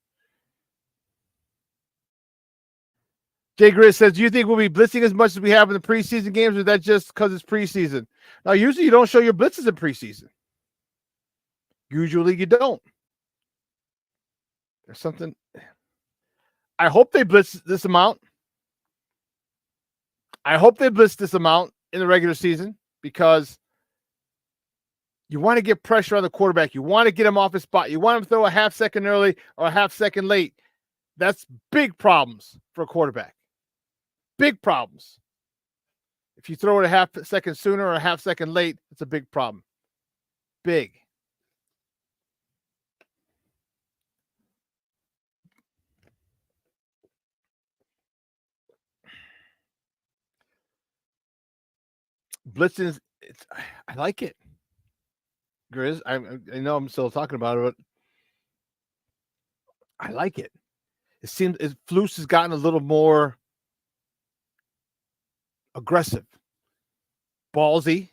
Jay Grizz says, do you think we'll be blitzing as much as we have in the preseason games, or is that just because it's preseason? Now, usually you don't show your blitzes in preseason. Usually you don't. There's something. I hope they blitz this amount. I hope they blitz this amount in the regular season, because you want to get pressure on the quarterback. You want to get him off his spot. You want him to throw a half second early or a half second late. That's big problems for a quarterback. Big problems. If you throw it a half second sooner or a half second late, it's a big problem. Big. blitzing, I like it. Grizz, I know I'm still talking about it, but I like it. It seems Flus has gotten a little more aggressive, ballsy.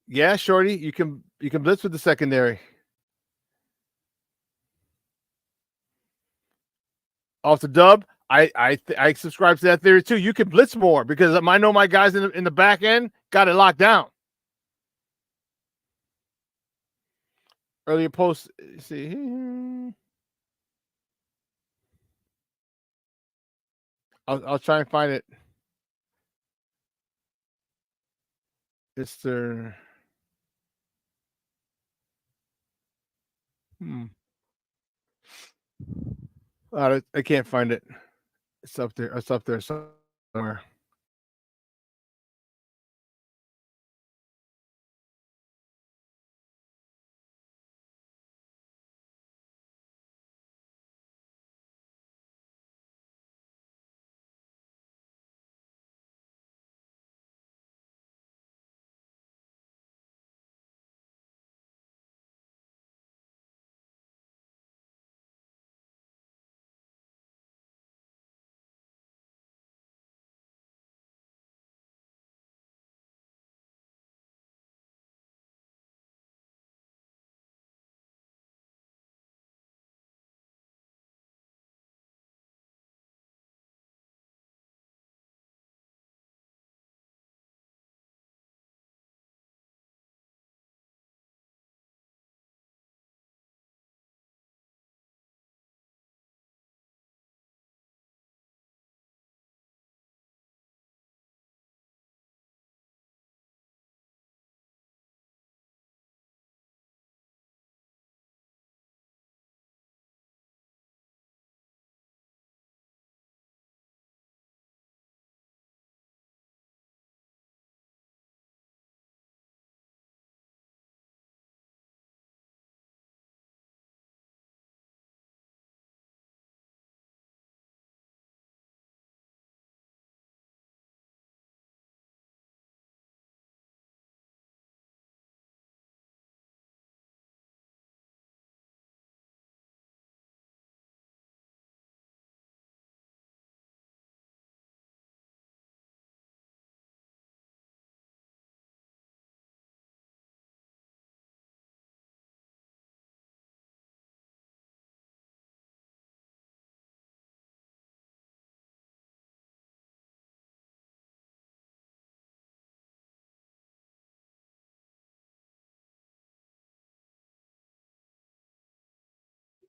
Yeah, Shorty, you can blitz with the secondary. Off the dub, I subscribe to that theory too. You can blitz more because I know my guys in the back end got it locked down. Earlier post, see here. I'll try and find it. It's their I can't find it. It's up there. It's up there somewhere.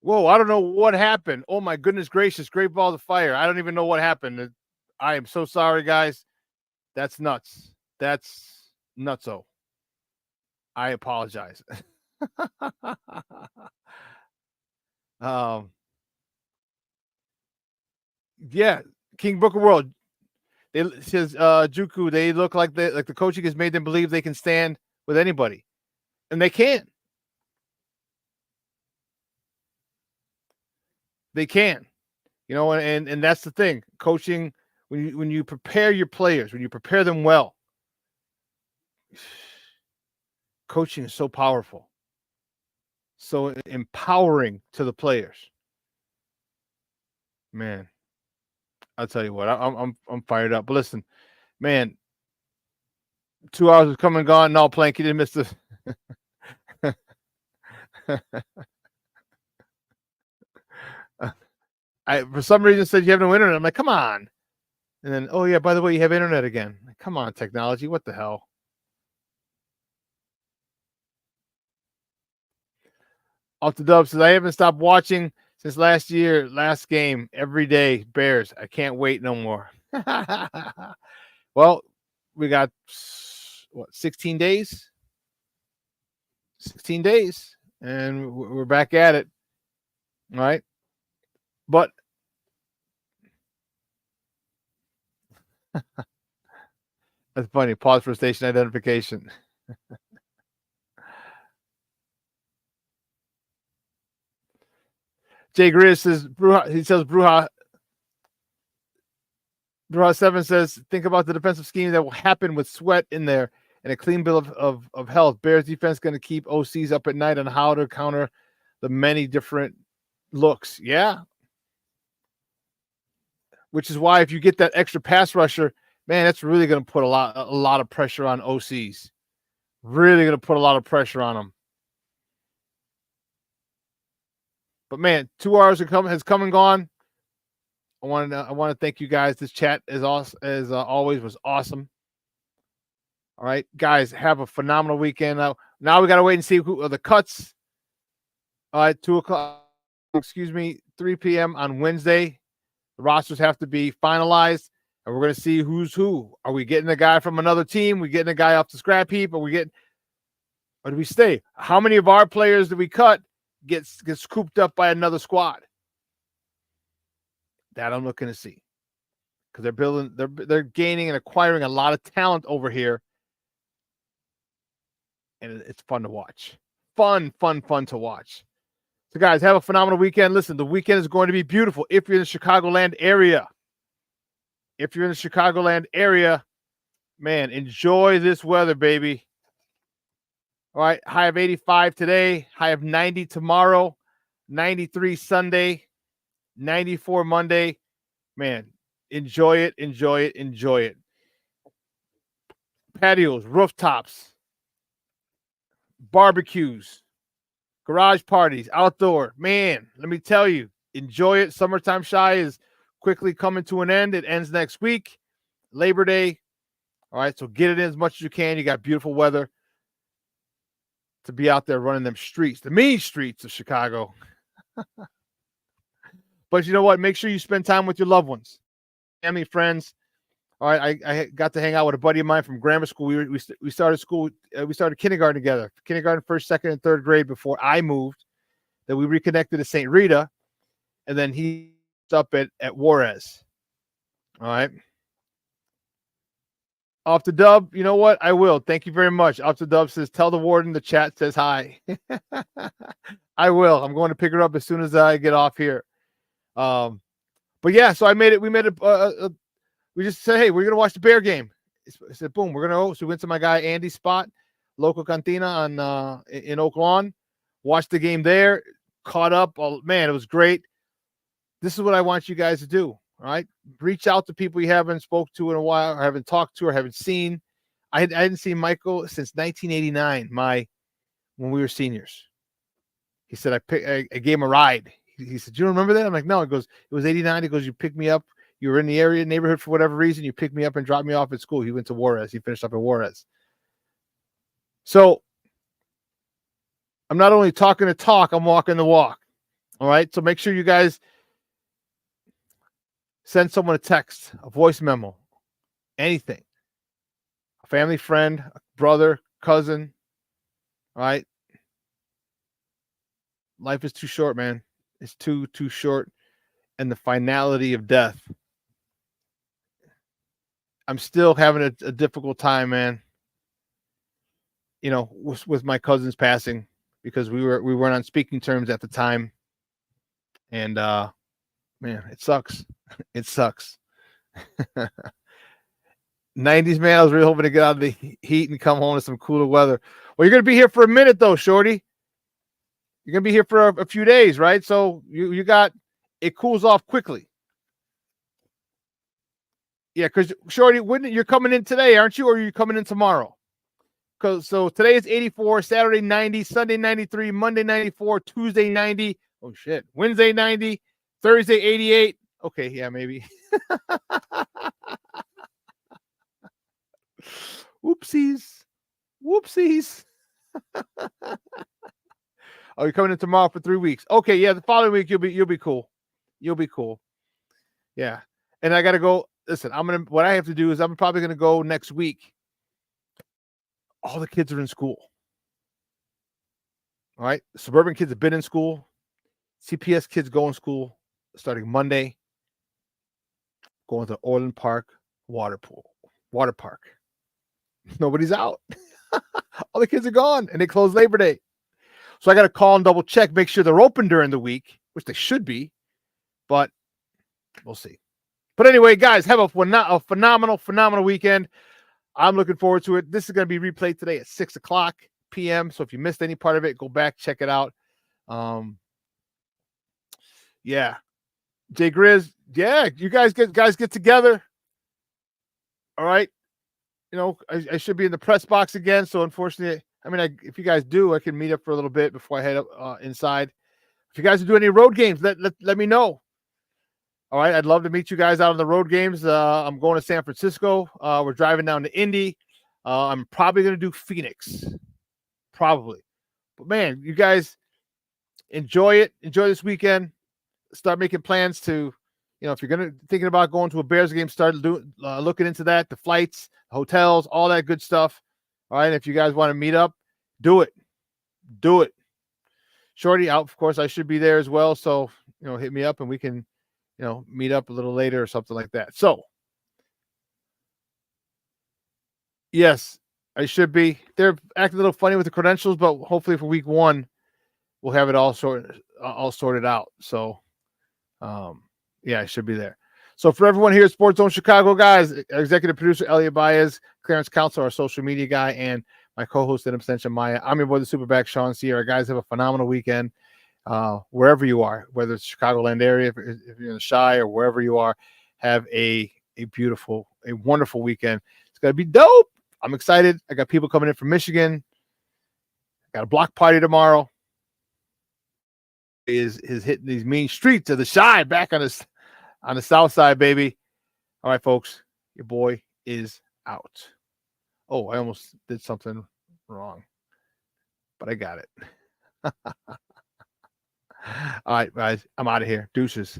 Whoa, I don't know what happened. Oh my goodness gracious, great balls of fire. I don't even know what happened. I am so sorry, guys. That's nuts. That's nutso. I apologize. Yeah, King Booker World. It says Juku, they look like the coaching has made them believe they can stand with anybody. And they can. They can. You know, and that's the thing. Coaching, when you prepare your players, when you prepare them well, coaching is so powerful. So empowering to the players. Man, I'll tell you what, I'm fired up. But listen, man, 2 hours has come and gone. No, Plank, you didn't miss the I for some reason said you have no internet. I'm like, come on. And then, oh yeah, by the way, you have internet again. Like, come on, technology. What the hell? Off the dub says I haven't stopped watching since last year, last game, every day. Bears. I can't wait no more. Well, we got what 16 days? 16 days, and we're back at it. All right. But that's funny. Pause for station identification. Jay Grizz says, he says, Bruja, Draw 7 says, think about the defensive scheme that will happen with Sweat in there and a clean bill of health. Bears defense going to keep OCs up at night on how to counter the many different looks. Yeah. Which is why if you get that extra pass rusher, man, that's really going to put a lot of pressure on OCs. Really going to put a lot of pressure on them. But man, 2 hours has come and gone. I want to thank you guys. This chat as always was awesome. All right, guys, have a phenomenal weekend. Now we got to wait and see who are the cuts. All right, 3 p.m. on Wednesday. The rosters have to be finalized, and we're going to see who's who. Are we getting a guy from another team? We getting a guy off the scrap heap? Or do we stay? How many of our players that we cut gets scooped up by another squad? That I'm looking to see, because they're gaining and acquiring a lot of talent over here, and it's fun to watch. Fun to watch. So, guys, have a phenomenal weekend. Listen, the weekend is going to be beautiful if you're in the Chicagoland area. Man, enjoy this weather, baby. All right, high of 85 today, high of 90 tomorrow, 93 Sunday, 94 Monday. Man, enjoy it. Patios, rooftops, barbecues, garage parties, outdoor. Man, let me tell you, enjoy it. Summertime Shy is quickly coming to an end. It ends next week, Labor Day. All right, so get it in as much as you can. You got beautiful weather to be out there running them streets, the mean streets of Chicago. But you know what? Make sure you spend time with your loved ones, family, friends. All right, I got to hang out with a buddy of mine from grammar school. We started school. We started kindergarten together. Kindergarten, first, second, and third grade before I moved. Then we reconnected at St. Rita, and then he's up at Juarez. All right. Off the Dub, you know what? I will. Thank you very much. Off the Dub says, tell the warden the chat says hi. I will. I'm going to pick her up as soon as I get off here. But yeah, so we just said, hey, we're going to watch the Bear game. I said, boom, we're going to go. So we went to my guy Andy's spot, local cantina in Oak Lawn, watched the game there, caught up. Oh, man, it was great. This is what I want you guys to do. All right. Reach out to people you haven't spoke to in a while, or haven't talked to, or haven't seen. I hadn't seen Michael since 1989, when we were seniors. He said, I gave him a ride. He said, do you remember that? I'm like, no. He goes, it was 89. He goes, you picked me up. You were in the neighborhood for whatever reason. You picked me up and dropped me off at school. He went to Juarez. He finished up at Juarez. So I'm not only talking the talk, I'm walking the walk. All right. So make sure you guys send someone a text, a voice memo, anything. A family friend, a brother, cousin. All right. Life is too short, man. It's too short. And the finality of death. I'm still having a difficult time, man. You know, with my cousin's passing, because we weren't on speaking terms at the time. And man, it sucks. It sucks. 90s, man. I was really hoping to get out of the heat and come home to some cooler weather. Well, you're gonna be here for a minute though, Shorty. You're gonna be here for a few days, right? So you got it cools off quickly. Yeah, because Shorty, you're coming in today, aren't you? Or are you coming in tomorrow? So today is 84, Saturday 90, Sunday 93, Monday 94, Tuesday 90. Oh shit. Wednesday 90, Thursday 88. Okay, yeah, maybe. Whoopsies. Oh, you're coming in tomorrow for 3 weeks. Okay, yeah, the following week you'll be cool. You'll be cool. Yeah. And I gotta go. Listen, what I have to do is I'm probably gonna go next week. All the kids are in school. All right. Suburban kids have been in school. CPS kids go in school starting Monday. Going to Orland Park water park. Nobody's out. All the kids are gone, and they close Labor Day. So I got to call and double check, make sure they're open during the week, which they should be, but we'll see. But anyway, guys, have a phenomenal weekend. I'm looking forward to it. This is going to be replayed today at 6 o'clock p.m. So if you missed any part of it, go back, check it out. Yeah. Jay Grizz, yeah, you guys get together. All right. You know, I should be in the press box again. So unfortunately, I mean, if you guys do, I can meet up for a little bit before I head up inside. If you guys are doing any road games, let me know. All right. I'd love to meet you guys out on the road games. I'm going to San Francisco. We're driving down to Indy. I'm probably going to do Phoenix. Probably. But man, you guys enjoy it. Enjoy this weekend. Start making plans to, you know, if you're thinking about going to a Bears game, start looking into that, the flights, hotels, all that good stuff. All right. If you guys want to meet up, do it. Do it. Shorty out, of course, I should be there as well. So, you know, hit me up and we can, you know, meet up a little later or something like that. So, yes, I should be. They're acting a little funny with the credentials, but hopefully for week 1, we'll have it all sorted out. So, yeah, I should be there. So for everyone here at Sports Zone Chicago, guys, executive producer Elliot Baez, Clarence Council, our social media guy, and my co-host and abstention Maya. I'm your boy, the SuperBack, Shawn Sierra. Guys, have a phenomenal weekend. Wherever you are, whether it's Chicagoland area, if you're in the Chi or wherever you are, have a wonderful weekend. It's gonna be dope. I'm excited. I got people coming in from Michigan. Got a block party tomorrow. Is hitting these mean streets of the Chi back on the south side, baby. All right, folks, your boy is out. Oh, I almost did something wrong, but I got it. All right, guys, I'm out of here. Deuces.